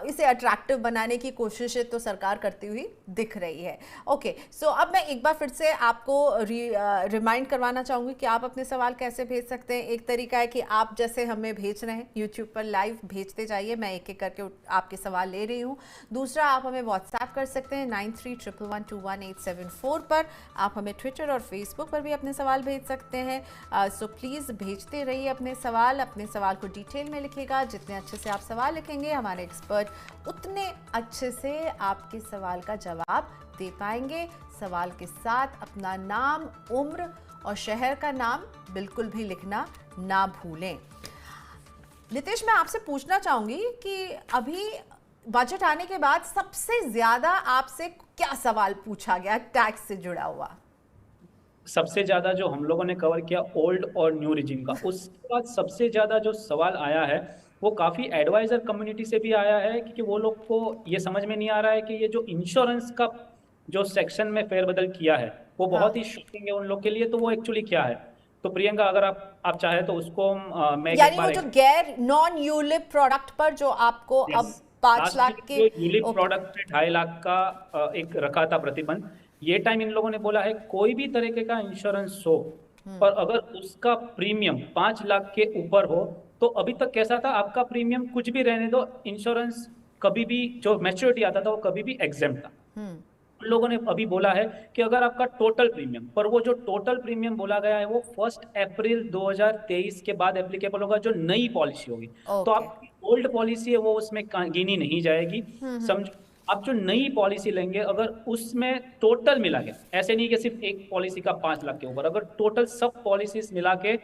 S2: इसे अट्रैक्टिव बनाने की कोशिशें तो सरकार करती हुई दिख रही है। ओके, सो अब मैं एक बार फिर से आपको रिमाइंड करवाना चाहूँगी कि आप अपने सवाल कैसे भेज सकते हैं। एक तरीका है कि आप जैसे हमें भेज रहे हैं यूट्यूब पर लाइव भेजते जाइए, मैं एक एक करके आपके सवाल ले रही हूँ। दूसरा, आप हमें व्हाट्सएप कर सकते हैं 9311211874 पर। आप हमें ट्विटर और फेसबुक पर भी अपने सवाल भेज सकते हैं। सो प्लीज़ भेजते रहिए अपने सवाल को डिटेल में लिखिएगा। जितने अच्छे से आप सवाल लिखेंगे हमारे एक्सपर्ट उतने अच्छे से आपके सवाल का जवाब दे पाएंगे। सवाल के साथ अपना नाम, उम्र और शहर का नाम बिल्कुल भी लिखना ना भूलें। नितेश, मैं आपसे पूछना चाहूंगी कि अभी बजट आने के बाद सबसे ज्यादा आपसे क्या सवाल पूछा गया टैक्स से जुड़ा हुआ?
S3: सबसे ज्यादा जो हम लोगों ने कवर किया ओल्ड और न्यू रिजिम का। उसके बाद सबसे ज्यादा जो सवाल आया है वो काफी एडवाइजर कम्युनिटी से भी आया है, क्योंकि वो लोग को ये समझ में नहीं आ रहा है कि ये जो इंश्योरेंस का जो सेक्शन में फेरबदल किया है वो बहुत ही शॉकिंग है उन लोग के लिए। तो वो एक्चुअली क्या है, तो प्रियंका अगर आप चाहे तो उसको मैं एक
S2: यानी
S3: बार
S2: वो जो गैर नॉन यूलिप प्रोडक्ट पर जो आपको अब 5 लाख के
S3: यूलिप प्रोडक्ट पे 2.5 लाख का एक रखा था प्रतिबंध। ये टाइम इन लोगों ने बोला है कोई भी तरीके का इंश्योरेंस हो और अगर उसका प्रीमियम 5 लाख के ऊपर हो, तो अभी तक कैसा था, आपका प्रीमियम कुछ भी रहने दो, इंश्योरेंस कभी भी जो मैच्योरिटी आता था वो कभी भी एग्जेम्प्ट था। उन लोगों ने अभी बोला है कि अगर आपका टोटल प्रीमियम, पर वो जो टोटल प्रीमियम बोला गया है वो 1 अप्रैल 2023 के बाद एप्लीकेबल होगा, जो नई पॉलिसी होगी। तो आपकी ओल्ड पॉलिसी है वो उसमें गिनी नहीं जाएगी। समझो, आप जो नई पॉलिसी लेंगे अगर उसमें टोटल मिला के, ऐसे नहीं कि सिर्फ एक पॉलिसी का 5 लाख के ऊपर, अगर टोटल सब पॉलिसीज मिला के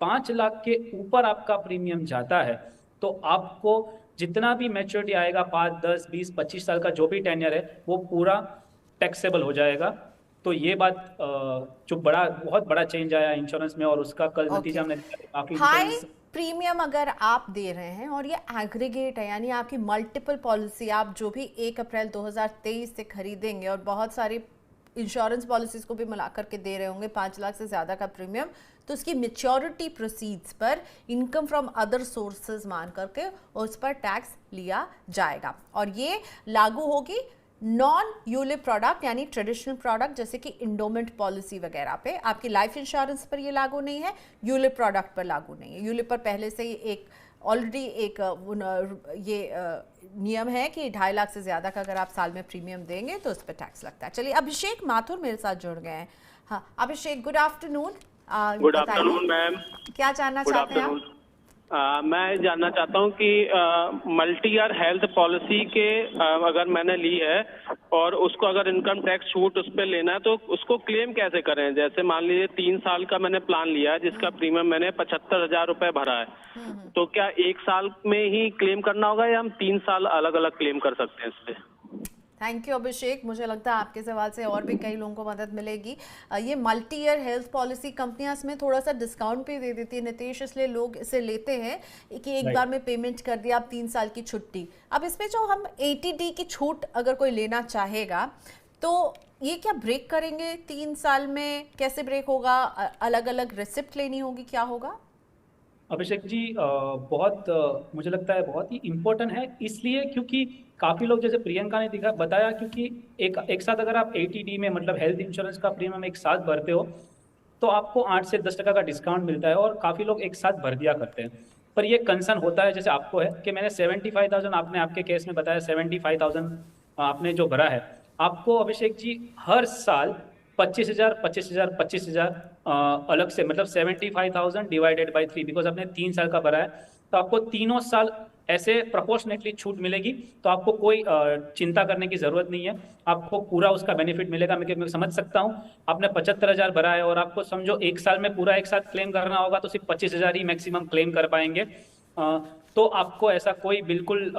S3: 5 लाख के ऊपर आपका प्रीमियम जाता है तो आपको जितना भी मैच्योरिटी आएगा 5, 10, 20, 25 साल का जो भी टेन्योर है वो पूरा टैक्सेबल हो जाएगा। तो ये बात जो बहुत बड़ा चेंज आया इंश्योरेंस में, और उसका कल नतीजा हमने काफी
S2: हाई प्रीमियम अगर आप दे रहे हैं और ये एग्रीगेट है, यानी आपकी मल्टीपल पॉलिसी आप जो भी 1 अप्रैल 2023 से खरीदेंगे और बहुत सारी इंश्योरेंस पॉलिसीज को भी मिला करके दे रहे होंगे 5 लाख से ज़्यादा का प्रीमियम, तो उसकी मेच्योरिटी प्रोसीड्स पर इनकम फ्रॉम अदर सोर्सेज मान करके उस पर टैक्स लिया जाएगा। और ये लागू होगी नॉन यूलिप प्रोडक्ट यानी ट्रेडिशनल प्रोडक्ट जैसे कि इंडोमेंट पॉलिसी वगैरह पे। आपकी लाइफ इंश्योरेंस पर ये लागू नहीं है, यूलिप प्रोडक्ट पर लागू नहीं है। यूलिप पर पहले से ही एक ऑलरेडी एक ये नियम है कि 2.5 लाख से ज़्यादा का अगर आप साल में प्रीमियम देंगे तो उस पर टैक्स लगता है। चलिए, अभिषेक माथुर मेरे साथ जुड़ गए हैं। हाँ Abhishek, good afternoon.
S5: Good afternoon ma'am.
S2: क्या जानना चाहते हैं आप?
S5: मैं जानना चाहता हूँ कि मल्टी ईयर हेल्थ पॉलिसी के अगर मैंने ली है और उसको अगर इनकम टैक्स छूट उस पर लेना है तो उसको क्लेम कैसे करें। जैसे मान लीजिए 3 साल का मैंने प्लान लिया है जिसका प्रीमियम मैंने 75,000 रुपए भरा है, तो क्या 1 साल में ही क्लेम करना होगा या हम 3 साल अलग अलग क्लेम कर सकते हैं इस पे?
S2: थैंक यू अभिषेक। मुझे लगता है आपके सवाल से और भी कई लोगों को मदद मिलेगी। ये मल्टी ईयर हेल्थ पॉलिसी कंपनियां इसमें थोड़ा सा डिस्काउंट भी दे देती है नितेश, इसलिए लोग इसे लेते हैं कि एक बार में पेमेंट कर दिया, आप 3 साल की छुट्टी। अब इसमें जो हम 80D की छूट अगर कोई लेना चाहेगा तो ये क्या ब्रेक करेंगे 3 साल में? कैसे ब्रेक होगा? अलग अलग रिसिप्ट लेनी होगी, क्या होगा?
S3: अभिषेक जी बहुत मुझे लगता है बहुत ही इम्पोर्टेंट है, इसलिए क्योंकि काफ़ी लोग जैसे प्रियंका ने बताया, क्योंकि एक साथ अगर आप 80D में मतलब हेल्थ इंश्योरेंस का प्रीमियम एक साथ भरते हो तो आपको 8 से 10% का डिस्काउंट मिलता है और काफ़ी लोग एक साथ भर दिया करते हैं। पर ये कंसर्न होता है, जैसे आपको है कि मैंने 75,000, आपने आपके केस में बताया 75,000 आपने जो भरा है, आपको अभिषेक जी हर साल 25,000 25,000 25,000 अलग से, मतलब 75,000 डिवाइडेड बाई 3, बिकॉज आपने 3 साल का भरा है तो आपको तीनों साल ऐसे प्रोपोर्शनेटली छूट मिलेगी। तो आपको कोई चिंता करने की जरूरत नहीं है, आपको पूरा उसका बेनिफिट मिलेगा। मैं समझ सकता हूँ आपने 75,000 भरा है और आपको समझो 1 साल में पूरा एक साथ क्लेम करना होगा तो सिर्फ 25,000 ही मैक्सिमम क्लेम कर पाएंगे। तो आपको ऐसा कोई बिल्कुल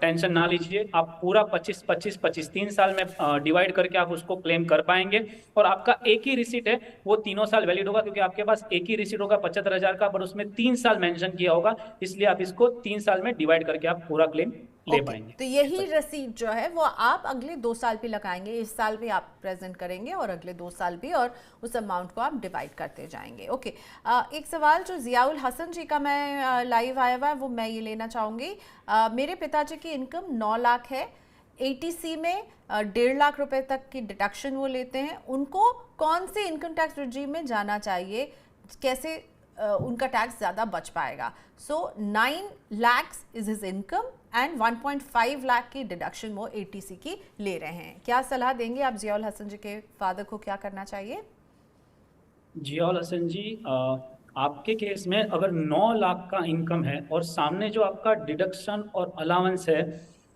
S3: टेंशन ना लीजिए, आप पूरा 25-25-25 3 साल में डिवाइड करके आप उसको क्लेम कर पाएंगे। और आपका एक ही रिसीट है वो तीनों साल वैलिड होगा, क्योंकि आपके पास एक ही रिसीट होगा 75,000 का, पर उसमें 3 साल मेंशन किया होगा, इसलिए आप इसको 3 साल में डिवाइड करके आप पूरा क्लेम ले पाएंगे।
S2: तो यही रसीद जो है वो आप अगले 2 साल भी लगाएंगे, इस साल भी आप प्रेजेंट करेंगे और अगले 2 साल भी, और उस अमाउंट को आप डिवाइड करते जाएंगे। ओके, एक सवाल जो जियाउल हसन जी का मैं लाइव आया हुआ है वो मैं ये लेना चाहूँगी। मेरे पिताजी की इनकम 9 लाख है, ATC में 1.5 लाख रुपए तक की डिडक्शन वो लेते हैं, उनको कौन से इनकम टैक्स रिजीम में जाना चाहिए, कैसे उनका टैक्स ज़्यादा बच पाएगा? सो 9 lakhs is his income and 1.5 lakh की डिडक्शन वो ATC की ले रहे हैं। क्या सलाह देंगे आप जियाउल हसन जी के फादर को, क्या करना चाहिए?
S3: जियाउल हसन जी आपके केस में अगर 9 लाख का इनकम है और सामने जो आपका डिडक्शन और अलाउंस है,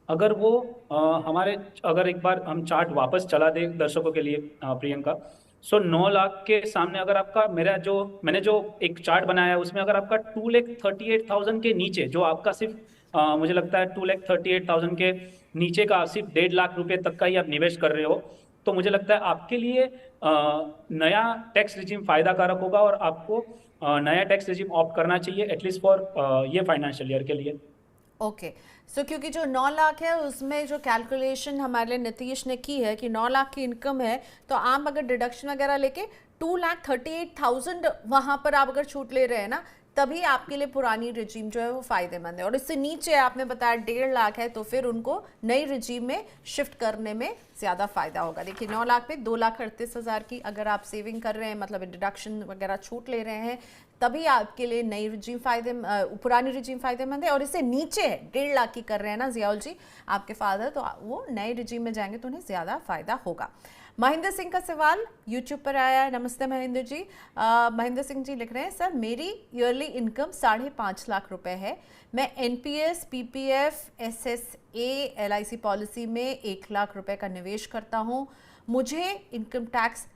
S3: अगर वो हमारे, अगर एक बार हम चार्ट वापस चला दें दर्शकों के लिए प्रियंका, सो 9 लाख के सामने अगर आपका, मैंने जो एक चार्ट बनाया है उसमें अगर आपका 2,38,000 के नीचे, जो आपका सिर्फ मुझे लगता है 2,38,000 के नीचे का सिर्फ 1.5 लाख रुपए तक का ही आप निवेश कर रहे हो, तो मुझे लगता है आपके लिए नया टैक्स रिजीम फायदा कारक होगा और आपको नया टैक्स रिजीम ऑप्ट करना चाहिए एटलीस्ट फॉर ये फाइनेंशियल ईयर के लिए।
S2: ओके, सो क्योंकि जो 9 लाख है उसमें जो कैलकुलेशन हमारे लिए नीतीश ने की है कि 9 लाख की इनकम है, तो आप अगर डिडक्शन वगैरह लेके 2,38,000 वहाँ पर आप अगर छूट ले रहे हैं ना, तभी आपके लिए पुरानी रिजीम जो है वो फ़ायदेमंद है। और इससे नीचे आपने बताया 1.5 लाख है, तो फिर उनको नई रिजीम में शिफ्ट करने में ज़्यादा फ़ायदा होगा। देखिए 9 लाख में 2,38,000 की अगर आप सेविंग कर रहे हैं, मतलब डिडक्शन वगैरह छूट ले रहे हैं, तभी आपके लिए नई रिजीम पुरानी रिजीम फ़ायदेमंद है। और इससे नीचे है 1.5 लाख की कर रहे हैं ना जियाउल जी आपके फादर, तो वो नए रिजीम में जाएंगे तो उन्हें ज़्यादा फ़ायदा होगा। महेंद्र सिंह का सवाल यूट्यूब पर आया है। नमस्ते महेंद्र जी। महेंद्र सिंह जी लिख रहे हैं, सर मेरी ईयरली इनकम 5.5 लाख रुपए है। मैं NPS, PPF, SSA, LIC policy में 1 लाख रुपए का निवेश करता हूं। मुझे इनकम टैक्स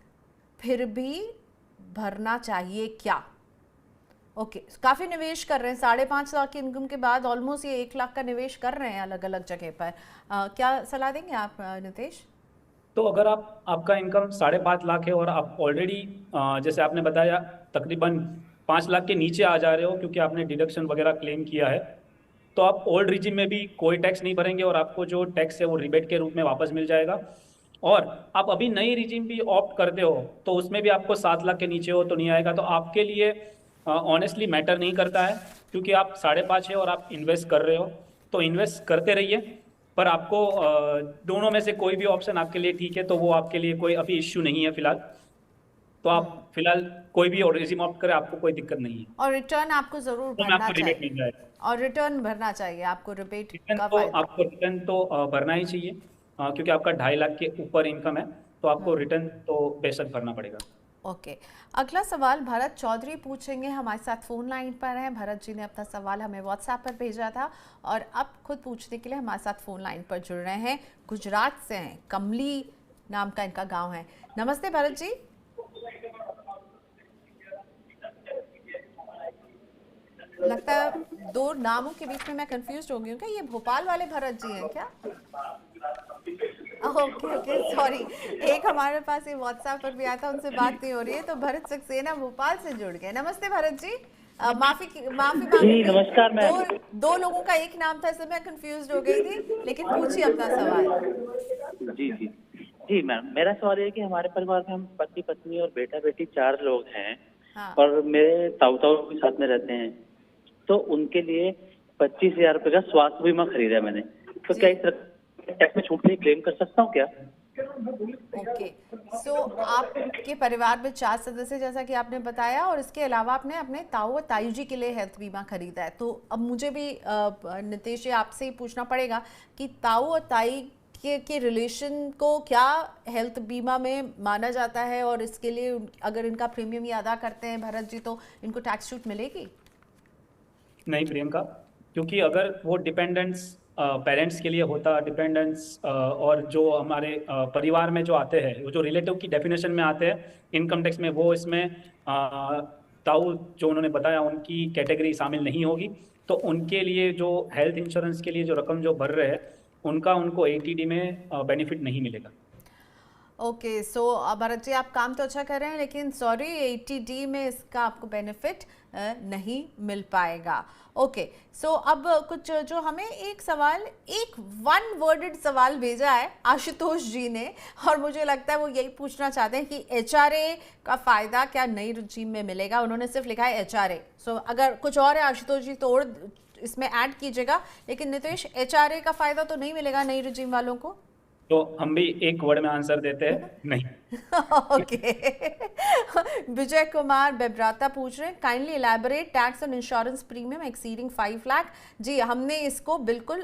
S2: फिर भी भरना चाहिए क्या? ओके, काफ़ी निवेश कर रहे हैं, 5.5 लाख की इनकम के बाद ऑलमोस्ट ये 1 लाख का निवेश कर रहे हैं अलग अलग जगह पर। क्या सलाह देंगे आप नितेश?
S3: तो अगर आपका इनकम 5.5 लाख है और आप ऑलरेडी जैसे आपने बताया तकरीबन 5 लाख के नीचे आ जा रहे हो क्योंकि आपने डिडक्शन वगैरह क्लेम किया है, तो आप ओल्ड रिजीम में भी कोई टैक्स नहीं भरेंगे और आपको जो टैक्स है वो रिबेट के रूप में वापस मिल जाएगा। और आप अभी नई रिजीम भी ऑप्ट करते हो तो उसमें भी आपको 7 लाख के नीचे हो तो नहीं आएगा। तो आपके लिए ऑनेस्टली मैटर नहीं करता है क्योंकि आप 5.5 है और आप इन्वेस्ट कर रहे हो, तो इन्वेस्ट करते रहिए। पर आपको दोनों में से कोई भी ऑप्शन आपके लिए ठीक है, तो वो आपके लिए कोई अभी इश्यू नहीं है फिलहाल। तो आप फिलहाल कोई भी रिजीम ऑप्ट करें, आपको कोई दिक्कत नहीं है।
S2: और रिटर्न आपको जरूर
S3: तो
S2: भरना
S3: आपको
S2: चाहिए।
S3: रिबेट मिल जाएगा।
S2: और रिटर्न भरना चाहिए आपको, रिबेट का
S3: आपको रिटर्न तो भरना ही चाहिए क्योंकि आपका 2.5 लाख के ऊपर इनकम है, तो आपको रिटर्न तो बेशक भरना पड़ेगा।
S2: ओके, अगला सवाल भरत चौधरी पूछेंगे, हमारे साथ फोन लाइन पर हैं। भरत जी ने अपना सवाल हमें व्हाट्सएप पर भेजा था और अब खुद पूछने के लिए हमारे साथ फोन लाइन पर जुड़ रहे हैं। गुजरात से हैं, कमली नाम का इनका गांव है। नमस्ते भरत जी। लगता है दो नामों के बीच में मैं कंफ्यूज हो गई हूँ। क्या ये भोपाल वाले भरत जी हैं क्या? Okay okay, sorry. एक हमारे पास ये व्हाट्सएप पर भी आया था, उनसे बात नहीं हो रही है, तो भरत सक्सेना भोपाल से जुड़ गए। नमस्ते भरत जी। माफी
S6: जी नमस्कार। मैं
S2: दो लोगों का एक नाम था, इसलिए मैं कंफ्यूज हो गई थी, लेकिन पूछिए अपना सवाल।
S6: जी जी जी मैम, मेरा सवाल है कि हमारे परिवार में हम पति पत्नी और बेटा बेटी 4 लोग हैं।
S2: हाँ।
S6: और मेरे ताऊ भी साथ में रहते हैं, तो उनके लिए 25,000 रुपए का स्वास्थ्य बीमा खरीदा है मैंने। तो क्या इस टैक्स में छूट के लिए क्लेम कर सकता हूँ क्या?
S2: ओके, सो आपके परिवार में 4 सदस्य जैसा कि आपने बताया, और इसके अलावा आपने अपने ताऊ और ताई जी के लिए हेल्थ बीमा खरीदा है। तो अब मुझे भी नितेश जी आपसे ही पूछना पड़ेगा कि ताऊ और ताई के रिलेशन को क्या हेल्थ बीमा में माना जाता है, और इसके लिए अगर इनका प्रीमियम ये अदा करते हैं भरत जी, तो इनको टैक्स छूट मिलेगी?
S3: नहीं प्रियंका, क्योंकि अगर वो डिपेंडेंट्स पेरेंट्स के लिए होता, डिपेंडेंट्स और जो हमारे परिवार में जो आते हैं, वो जो रिलेटिव की डेफिनेशन में आते हैं इनकम टैक्स में, वो इसमें ताऊ जो उन्होंने बताया उनकी कैटेगरी शामिल नहीं होगी। तो उनके लिए जो हेल्थ इंश्योरेंस के लिए जो रकम जो भर रहे हैं उनको ATD में बेनिफिट नहीं मिलेगा।
S2: ओके, सो भरत जी आप काम तो अच्छा कर रहे हैं, लेकिन सॉरी ATD में इसका आपको बेनिफिट नहीं मिल पाएगा। ओके, सो अब कुछ जो हमें एक सवाल, एक 1 वर्डेड सवाल भेजा है आशुतोष जी ने, और मुझे लगता है वो यही पूछना चाहते हैं कि HRA का फ़ायदा क्या नई रिजीम में मिलेगा। उन्होंने सिर्फ लिखा है HRA। सो अगर कुछ और है आशुतोष जी तो और इसमें ऐड कीजिएगा, लेकिन नितेश HRA का फ़ायदा तो नहीं मिलेगा नई रिजीम वालों को?
S3: तो हम भी एक वर्ड में आंसर देते हैं, नहीं।
S2: ओके। विजय कुमार बेब्राता पूछ रहे हैं, kindly elaborate tax on insurance premium exceeding 5 lakh. जी हमने इसको बिल्कुल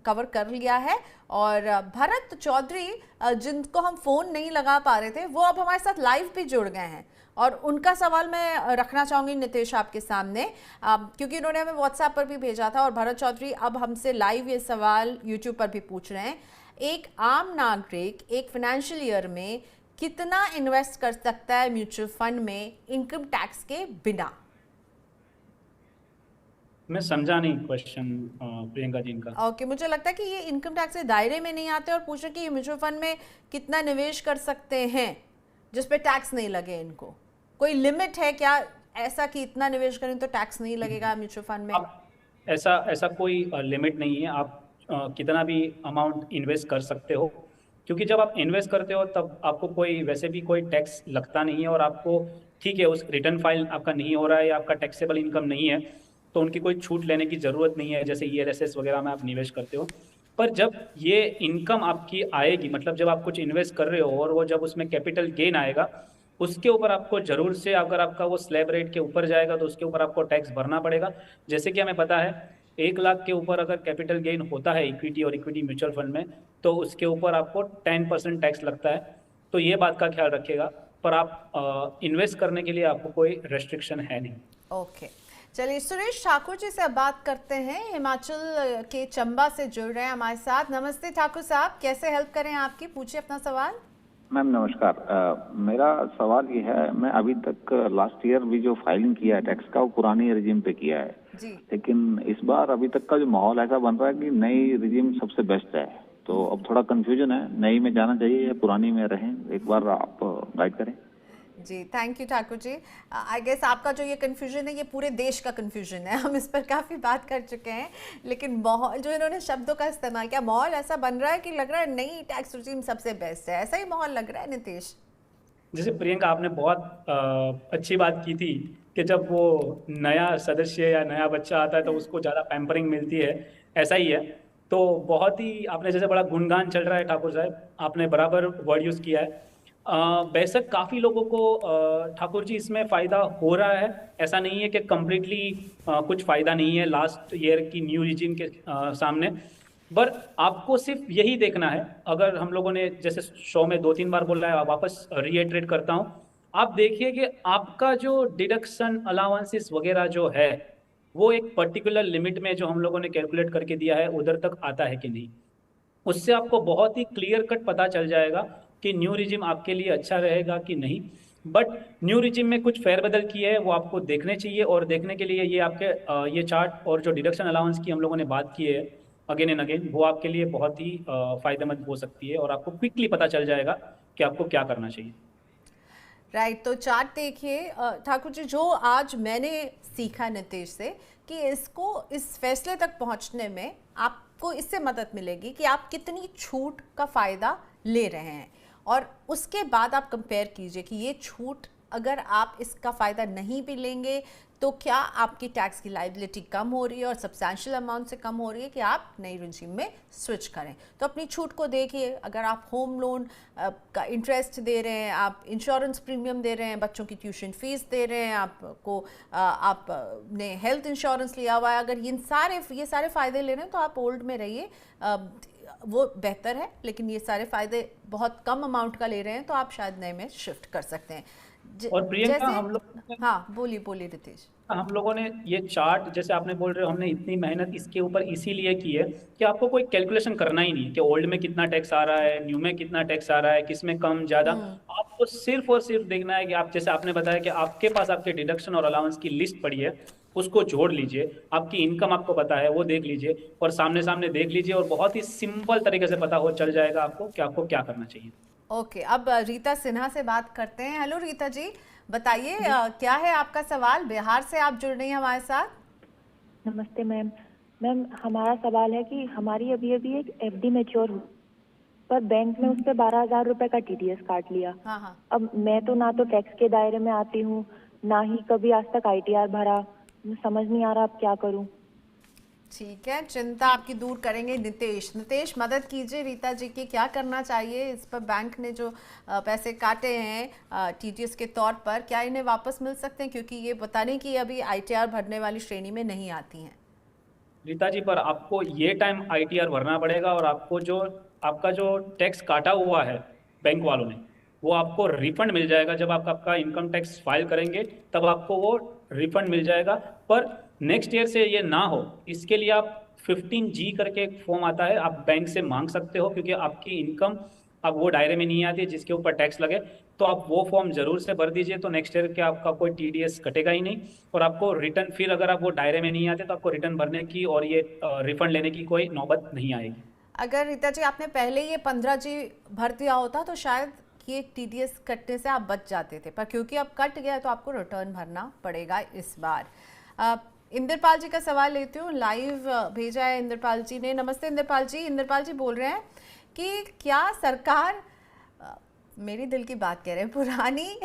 S2: कवर कर लिया है। और भरत चौधरी जिनको हम फ़ोन नहीं लगा पा रहे थे वो अब हमारे साथ लाइव भी जुड़ गए हैं और उनका सवाल मैं रखना चाहूँगी नितेश आपके सामने, क्योंकि उन्होंने हमें व्हाट्सएप पर भी भेजा था। और भरत चौधरी अब हमसे लाइव ये सवाल यूट्यूब पर भी पूछ रहे हैं, एक आम नागरिक एक फाइनेंशियल ईयर में कितना इन्वेस्ट कर सकता है म्यूचुअल फंड में इनकम टैक्स के बिना?
S3: मैं समझा नहीं क्वेश्चन प्रियंका जी इनका।
S2: ओके, मुझे लगता है कि ये इनकम टैक्स के दायरे में नहीं आते और पूछ रहे कि ये म्यूचुअल फंड में कितना निवेश कर सकते हैं जिस पे टैक्स नहीं लगे इनको। कोई लिमिट है क्या ऐसा कि इतना निवेश करें तो टैक्स नहीं लगेगा म्यूचुअल फंड में?
S3: ऐसा कोई लिमिट नहीं है, आप कितना भी अमाउंट इन्वेस्ट कर सकते हो, क्योंकि जब आप इन्वेस्ट करते हो तब आपको कोई वैसे भी कोई टैक्स लगता नहीं है और आपको ठीक है उस रिटर्न फाइल आपका नहीं हो रहा है या आपका टैक्सेबल इनकम नहीं है तो उनकी कोई छूट लेने की ज़रूरत नहीं है, जैसे ELSS वगैरह में आप निवेश करते हो। पर जब ये इनकम आपकी आएगी, मतलब जब आप कुछ इन्वेस्ट कर रहे हो और वो जब उसमें कैपिटल गेन आएगा उसके ऊपर आपको जरूर से, अगर आपका वो स्लैब रेट के ऊपर जाएगा तो उसके ऊपर आपको टैक्स भरना पड़ेगा। जैसे कि हमें पता है 1 लाख के ऊपर अगर कैपिटल गेन होता है इक्विटी और इक्विटी म्यूचुअल फंड में तो उसके ऊपर आपको 10% टैक्स लगता है। तो ये बात का ख्याल रखिएगा, पर आप इन्वेस्ट करने के लिए आपको कोई रेस्ट्रिक्शन है नहीं।
S2: ओके, चलिए सुरेश ठाकुर जी से अब बात करते हैं, हिमाचल के चंबा से जुड़ रहे हैं हमारे साथ। नमस्ते ठाकुर साहब, कैसे हेल्प करें आपकी? पूछिए अपना सवाल।
S7: मैम नमस्कार। मेरा सवाल ये है, मैं अभी तक लास्ट ईयर भी जो फाइलिंग किया है टैक्स का वो पुरानी रिजीम पे किया है
S2: जी।
S7: लेकिन इस बार अभी तक का जो माहौल ऐसा बन रहा है कि नई रिजीम सबसे बेस्ट है, तो अब थोड़ा कंफ्यूजन है, नई में जाना चाहिए या पुरानी में रहें, एक बार आप गाइड करें।
S2: जी, thank you Thakur ji. I guess आपका जो ये कन्फ्यूजन है ये पूरे देश का कन्फ्यूजन है, हम इस पर काफ़ी बात कर चुके हैं। लेकिन माहौल जो इन्होंने शब्दों का इस्तेमाल किया, माहौल ऐसा बन रहा है कि लग रहा है नई टैक्स रिजीम सबसे बेस्ट है, ऐसा ही माहौल लग रहा है नितेश?
S3: जैसे प्रियंका आपने बहुत अच्छी बात की थी कि जब वो नया सदस्य या नया बच्चा आता है तो उसको ज़्यादा पैम्परिंग मिलती है, ऐसा ही है। तो बहुत ही आपने जैसे बड़ा गुणगान चल रहा है ठाकुर साहब, आपने बराबर वर्ड यूज़ किया है। बेशक काफ़ी लोगों को ठाकुर जी इसमें फ़ायदा हो रहा है, ऐसा नहीं है कि कम्प्लीटली कुछ फ़ायदा नहीं है लास्ट ईयर की न्यू रिजीम के सामने। पर आपको सिर्फ यही देखना है, अगर हम लोगों ने जैसे शो में 2-3 बार बोला है, वापस रीइटरेट करता हूँ, आप देखिए कि आपका जो डिडक्शन अलाउंसेस वगैरह जो है वो एक पर्टिकुलर लिमिट में जो हम लोगों ने कैलकुलेट करके दिया है उधर तक आता है कि नहीं। उससे आपको बहुत ही क्लियर कट पता चल जाएगा कि न्यू रिजिम आपके लिए अच्छा रहेगा कि नहीं। बट न्यू रिजिम में कुछ फेरबदल किए हैं वो आपको देखने चाहिए, और देखने के लिए ये आपके ये चार्ट और जो डिडक्शन अलाउंस की हम लोगों ने बात की है अगेन एंड अगेन, वो आपके लिए बहुत ही फ़ायदेमंद हो सकती है और आपको क्विकली पता चल जाएगा कि आपको क्या करना चाहिए।
S2: राइट, तो चार्ट देखिए ठाकुर जी, जो आज मैंने सीखा नितेश से कि इसको इस फैसले तक पहुंचने में आपको इससे मदद मिलेगी कि आप कितनी छूट का फ़ायदा ले रहे हैं, और उसके बाद आप कंपेयर कीजिए कि ये छूट अगर आप इसका फ़ायदा नहीं भी लेंगे तो क्या आपकी टैक्स की लाइबिलिटी कम हो रही है और सब्सटैंशियल अमाउंट से कम हो रही है कि आप नई रिजीम में स्विच करें। तो अपनी छूट को देखिए, अगर आप होम लोन का इंटरेस्ट दे रहे हैं, आप इंश्योरेंस प्रीमियम दे रहे हैं, बच्चों की ट्यूशन फीस दे रहे हैं, आपने हेल्थ इंश्योरेंस लिया हुआ है, अगर ये सारे फ़ायदे ले रहे हैं तो आप ओल्ड में रहिए, वो बेहतर है। लेकिन ये सारे फ़ायदे बहुत कम अमाउंट का ले रहे हैं तो आप शायद नए में शिफ्ट कर सकते हैं।
S3: और प्रियंका हम लोग,
S2: हाँ बोलिए रितेश।
S3: हम लोगों ने ये चार्ट जैसे आपने बोल रहे हो, हमने इतनी मेहनत इसके ऊपर इसीलिए की है कि आपको कोई कैलकुलेशन करना ही नहीं कि ओल्ड में कितना टैक्स आ रहा है, न्यू में कितना टैक्स आ रहा है, किस में कम ज़्यादा। आपको सिर्फ और सिर्फ देखना है कि आप, जैसे आपने बताया कि आपके पास आपके डिडक्शन और अलाउंस की लिस्ट पड़ी है, उसको जोड़ लीजिए, आपकी इनकम आपको पता है वो देख लीजिए और सामने सामने देख लीजिए, और बहुत ही सिंपल तरीके से पता हो चल जाएगा आपको कि आपको क्या करना चाहिए।
S2: ओके, अब रीता सिन्हा से बात करते हैं। हेलो रीता जी, बताइए क्या है आपका सवाल? बिहार से आप जुड़ रही हैं हमारे साथ।
S8: नमस्ते मैम। हमारा सवाल है कि हमारी अभी एक FD मैच्योर हुई, पर बैंक ने उस पर 12,000 रुपए का TDS काट लिया।
S2: हाँ।
S8: अब मैं तो ना तो टैक्स के दायरे में आती हूँ, ना ही कभी आज तक ITR भरा, समझ नहीं आ रहा अब क्या करूँ।
S2: ठीक है, चिंता आपकी दूर करेंगे नितेश मदद कीजिए रीता जी की, क्या करना चाहिए इस पर? बैंक ने जो पैसे काटे हैं TDS के तौर पर, क्या इन्हें वापस मिल सकते हैं? क्योंकि ये बता नहीं कि अभी ITR भरने वाली श्रेणी में नहीं आती हैं।
S3: रीता जी, पर आपको ये टाइम ITR भरना पड़ेगा और आपको जो आपका जो टैक्स काटा हुआ है बैंक वालों ने, वो आपको रिफंड मिल जाएगा। जब आप आपका इनकम टैक्स फाइल करेंगे तब आपको वो रिफंड मिल जाएगा। पर नेक्स्ट ईयर से ये ना हो, इसके लिए आप 15G करके एक फॉर्म आता है, आप बैंक से मांग सकते हो, क्योंकि आपकी इनकम अब वो दायरे में नहीं आती है जिसके ऊपर टैक्स लगे। तो आप वो फॉर्म जरूर से भर दीजिए, तो नेक्स्ट ईयर के आपका कोई TDS कटेगा ही नहीं। और आपको रिटर्न, फिर अगर आप वो दायरे में नहीं आते तो आपको रिटर्न भरने की और ये रिफंड लेने की कोई नौबत नहीं आएगी।
S2: अगर रीता जी आपने पहले ये 15G भर दिया होता तो शायद ये TDS कटने से आप बच जाते थे, पर क्योंकि अब कट गया तो आपको रिटर्न भरना पड़ेगा इस बार। इंद्रपाल जी का सवाल लेती हूँ, लाइव भेजा है इंद्रपाल जी ने। नमस्ते इंद्रपाल जी। इंद्रपाल जी बोल रहे हैं कि क्या सरकार, मेरी दिल की बात कह रहे हैं, पुरानी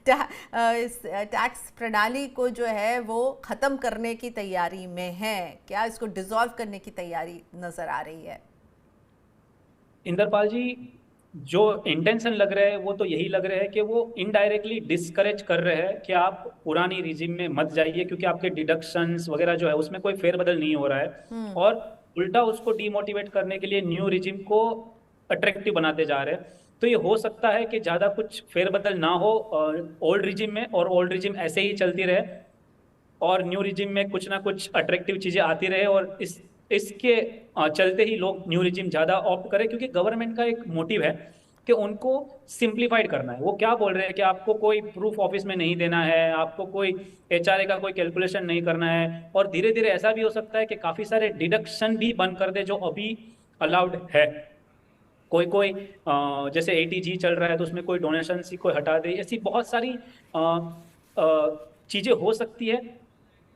S2: टैक्स प्रणाली को जो है वो ख़त्म करने की तैयारी में है, क्या इसको डिसॉल्व करने की तैयारी नज़र आ रही है?
S3: इंद्रपाल जी, जो इंटेंशन लग रहा है वो तो यही लग रहा है कि वो इनडायरेक्टली डिस्करेज कर रहे हैं कि आप पुरानी रिजिम में मत जाइए, क्योंकि आपके डिडक्शंस वगैरह जो है उसमें कोई फेरबदल नहीं हो रहा है, और उल्टा उसको डीमोटिवेट करने के लिए न्यू रिजिम को अट्रैक्टिव बनाते जा रहे हैं। तो ये हो सकता है कि ज़्यादा कुछ फेरबदल ना हो ओल्ड रिजिम में, और ओल्ड रिजिम ऐसे ही चलती रहे और न्यू रिजिम में कुछ ना कुछ अट्रैक्टिव चीज़ें आती रहे, और इसके चलते ही लोग न्यू रिजिम ज़्यादा ऑप्ट करें, क्योंकि गवर्नमेंट का एक मोटिव है कि उनको सिंप्लीफाइड करना है। वो क्या बोल रहे हैं कि आपको कोई प्रूफ ऑफिस में नहीं देना है, आपको कोई HRA का कोई कैलकुलेशन नहीं करना है, और धीरे धीरे ऐसा भी हो सकता है कि काफ़ी सारे डिडक्शन भी बंद कर दे जो अभी अलाउड है। कोई जैसे 80G चल रहा है तो उसमें कोई डोनेशन ही कोई हटा दे, ऐसी बहुत सारी चीज़ें हो सकती है।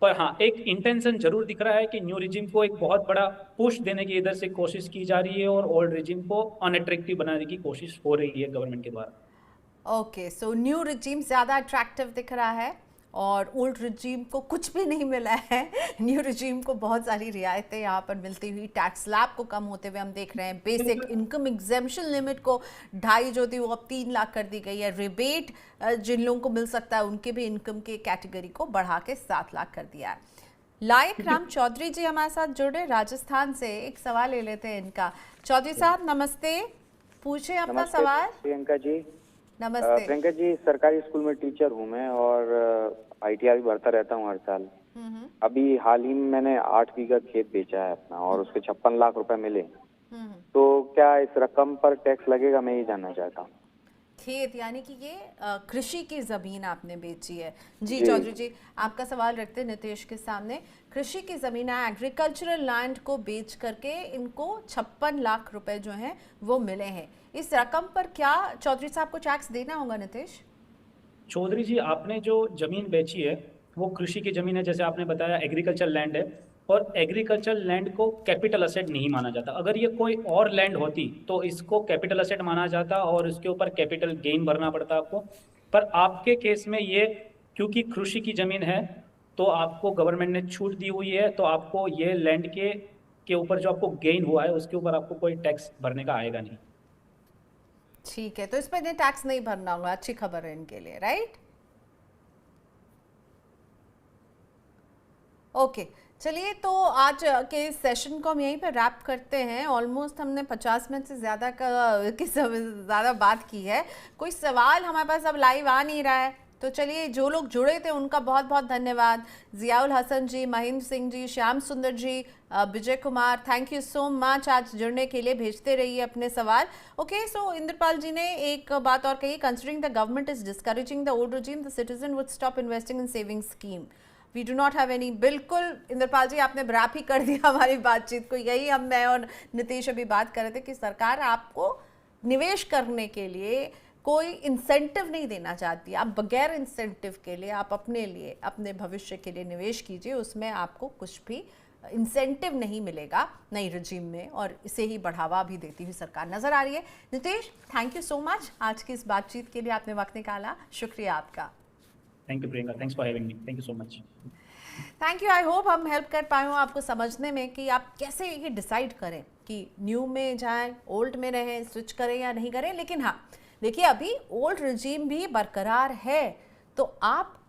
S3: पर हाँ, एक इंटेंशन जरूर दिख रहा है कि न्यू रिजिम को एक बहुत बड़ा पुश देने की इधर से कोशिश की जा रही है, और ओल्ड रिजिम को अनअट्रैक्टिव बनाने की कोशिश हो रही है गवर्नमेंट के द्वारा।
S2: ओके, सो न्यू रिजिम ज़्यादा अट्रैक्टिव दिख रहा है और ओल्ड रिजीम को कुछ भी नहीं मिला है। न्यू रिजीम को बहुत सारी रियायतें यहाँ पर मिलती हुई, टैक्स स्लैब को कम होते हुए हम देख रहे हैं। बेसिक इनकम एग्जेम्पशन लिमिट को 2.5 जो थी वो अब 3 लाख कर दी गई है। रिबेट जिन लोगों को मिल सकता है उनके भी इनकम के कैटेगरी को बढ़ा के 7 लाख कर दिया है। लायक राम चौधरी जी हमारे साथ जुड़े राजस्थान से, एक सवाल ले लेते हैं इनका। चौधरी साहब नमस्ते, पूछे अपना सवाल।
S9: प्रियंका जी
S2: नमस्ते।
S9: प्रियंका जी, सरकारी स्कूल में टीचर हूँ मैं, और ITR भी भरता रहता हूँ हर साल। अभी हाल ही में मैंने 8 बीघा खेत बेचा है अपना, और उसके 56 लाख रुपए मिले। तो क्या इस रकम पर टैक्स लगेगा, मैं ये जानना चाहता हूँ।
S2: खेत यानी कि ये कृषि की जमीन आपने बेची है? जी चौधरी जी, आपका सवाल रखते हैं नितेश के सामने। कृषि की जमीन है, एग्रीकल्चरल लैंड को बेच करके इनको 56 लाख रुपए जो हैं वो मिले हैं। इस रकम पर क्या चौधरी साहब को टैक्स देना होगा नितेश?
S3: चौधरी जी, आपने जो जमीन बेची है वो कृषि की जमीन है, जैसे आपने बताया एग्रीकल्चर लैंड है, और एग्रीकल्चर लैंड को कैपिटल असेट नहीं माना जाता। अगर ये कोई और लैंड होती तो इसको कैपिटल असेट माना जाता और इसके ऊपर कैपिटल गेन भरना पड़ता आपको। पर आपके केस में ये क्योंकि कृषि की जमीन है तो आपको गवर्नमेंट ने छूट दी हुई है, तो आपको ये लैंड के ऊपर जो आपको गेन हुआ है उसके ऊपर आपको कोई टैक्स भरने का आएगा नहीं।
S2: ठीक है, तो इस पर टैक्स नहीं भरना होगा, अच्छी खबर है इनके लिए, राइट? ओके, चलिए तो आज के सेशन को हम यहीं पर रैप करते हैं। ऑलमोस्ट हमने 50 मिनट से ज़्यादा बात की है। कोई सवाल हमारे पास अब लाइव आ नहीं रहा है, तो चलिए जो लोग जुड़े थे उनका बहुत बहुत धन्यवाद। जियाउल हसन जी, Mahendra Singh ji, Shyam Sundar ji, Vijay Kumar, thank you so much आज जुड़ने के लिए। भेजते रहिए अपने सवाल। ओके, सो इंद्रपाल जी ने एक बात और कही, considering the government is discouraging the old regime, the citizen would stop investing in saving scheme. We do not have any. बिल्कुल इंद्रपाल जी, आपने रैप ही कर दिया हमारी बातचीत को। यही मैं और नितेश अभी बात कर रहे थे कि सरकार आपको निवेश करने के लिए कोई इंसेंटिव नहीं देना चाहती। आप बगैर इंसेंटिव के लिए आप अपने लिए, अपने भविष्य के लिए निवेश कीजिए, उसमें आपको कुछ भी इंसेंटिव नहीं मिलेगा नई रजीम में, और इसे ही बढ़ावा भी देती हुई सरकार नजर आ रही है। Nitesh, thank you so much आज की इस बातचीत के लिए, आपने वक्त निकाला, शुक्रिया आपका।
S3: Thank you Priyanka, thanks for having me, thank you so much.
S2: Thank you. I hope हम हेल्प कर पाए हों आपको समझने में कि आप कैसे ये डिसाइड करें कि न्यू में जाएं, ओल्ड में रहें, स्विच करें या नहीं करें। लेकिन हाँ देखिए, अभी ओल्ड रिजीम भी बरकरार है, तो आप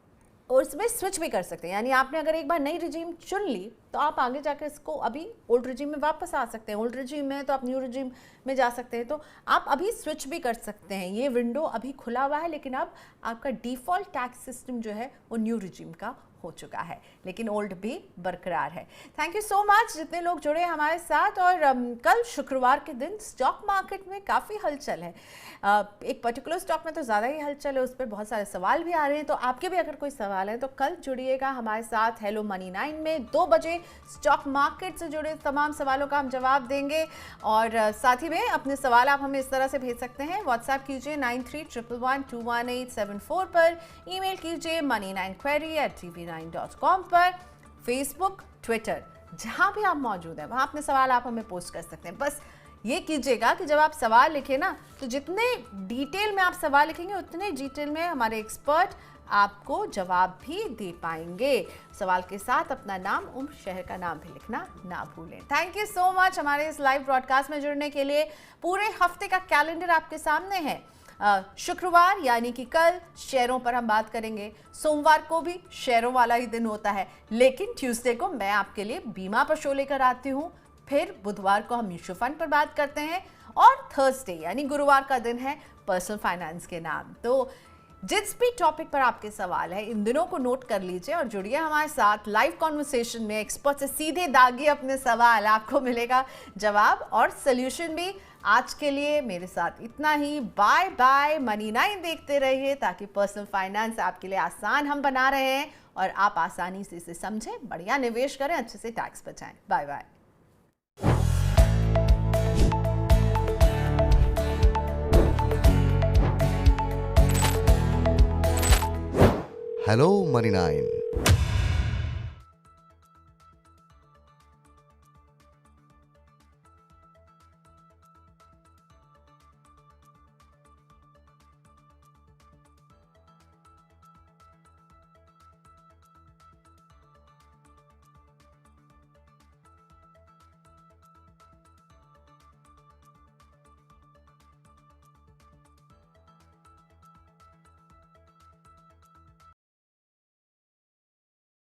S2: और इसमें स्विच भी कर सकते हैं। यानी आपने अगर एक बार नई रिजीम चुन ली तो तो आप आगे जाकर इसको अभी ओल्ड रिजीम में वापस आ सकते हैं। ओल्ड रिजीम में तो आप न्यू रिजीम में जा सकते हैं, तो आप अभी स्विच भी कर सकते हैं। ये विंडो अभी खुला हुआ है, लेकिन अब आपका डिफ़ॉल्ट टैक्स सिस्टम जो है वो न्यू रिजीम का हो चुका है, लेकिन ओल्ड भी बरकरार है। थैंक यू सो मच जितने लोग जुड़े हमारे साथ। और कल शुक्रवार के दिन स्टॉक मार्केट में काफ़ी हलचल है। एक पर्टिकुलर स्टॉक में तो ज़्यादा ही हलचल है, उस पर बहुत सारे सवाल भी आ रहे हैं। तो आपके भी अगर कोई सवाल है तो कल जुड़िएगा हमारे साथ हेलो मनी 9 में 2 बजे। स्टॉक मार्केट से जुड़े तमाम सवालों का हम जवाब देंगे। और साथ ही में अपने सवाल आप हमें इस तरह से भेज सकते हैं। व्हाट्सएप कीजिए 9311121874 पर, ईमेल कीजिए money9query@tv9.com पर, फेसबुक, ट्विटर, जहां भी आप मौजूद हैं वहां अपने सवाल आप हमें पोस्ट कर सकते हैं। बस ये कीजिएगा कि जब आप सवाल लिखें ना, तो जितने डिटेल में आप सवाल लिखेंगे उतने डिटेल में हमारे एक्सपर्ट आपको जवाब भी दे पाएंगे। सवाल के साथ अपना नाम, उम्र, शहर का नाम भी लिखना ना भूलें। थैंक यू सो मच हमारे इस लाइव ब्रॉडकास्ट में जुड़ने के लिए। पूरे हफ्ते का कैलेंडर आपके सामने है। शुक्रवार यानी कि कल शेयरों पर हम बात करेंगे। सोमवार को भी शेयरों वाला ही दिन होता है, लेकिन ट्यूसडे को मैं आपके लिए बीमा पर शो लेकर आती हूँ। फिर बुधवार को हम म्यूचुअल फंड पर बात करते हैं, और थर्सडे यानी गुरुवार का दिन है पर्सनल फाइनेंस के नाम। तो जिस भी टॉपिक पर आपके सवाल है, इन दिनों को नोट कर लीजिए और जुड़िए हमारे साथ लाइव कॉन्वर्सेशन में। एक्सपर्ट से सीधे दागिए अपने सवाल, आपको मिलेगा जवाब और सॉल्यूशन भी। आज के लिए मेरे साथ इतना ही। Bye bye. मनी 9 देखते रहिए, ताकि पर्सनल फाइनेंस आपके लिए आसान हम बना रहे हैं और आप आसानी से इसे समझें, बढ़िया निवेश करें, अच्छे से टैक्स बचाएं। Bye bye.
S10: Hello money 9।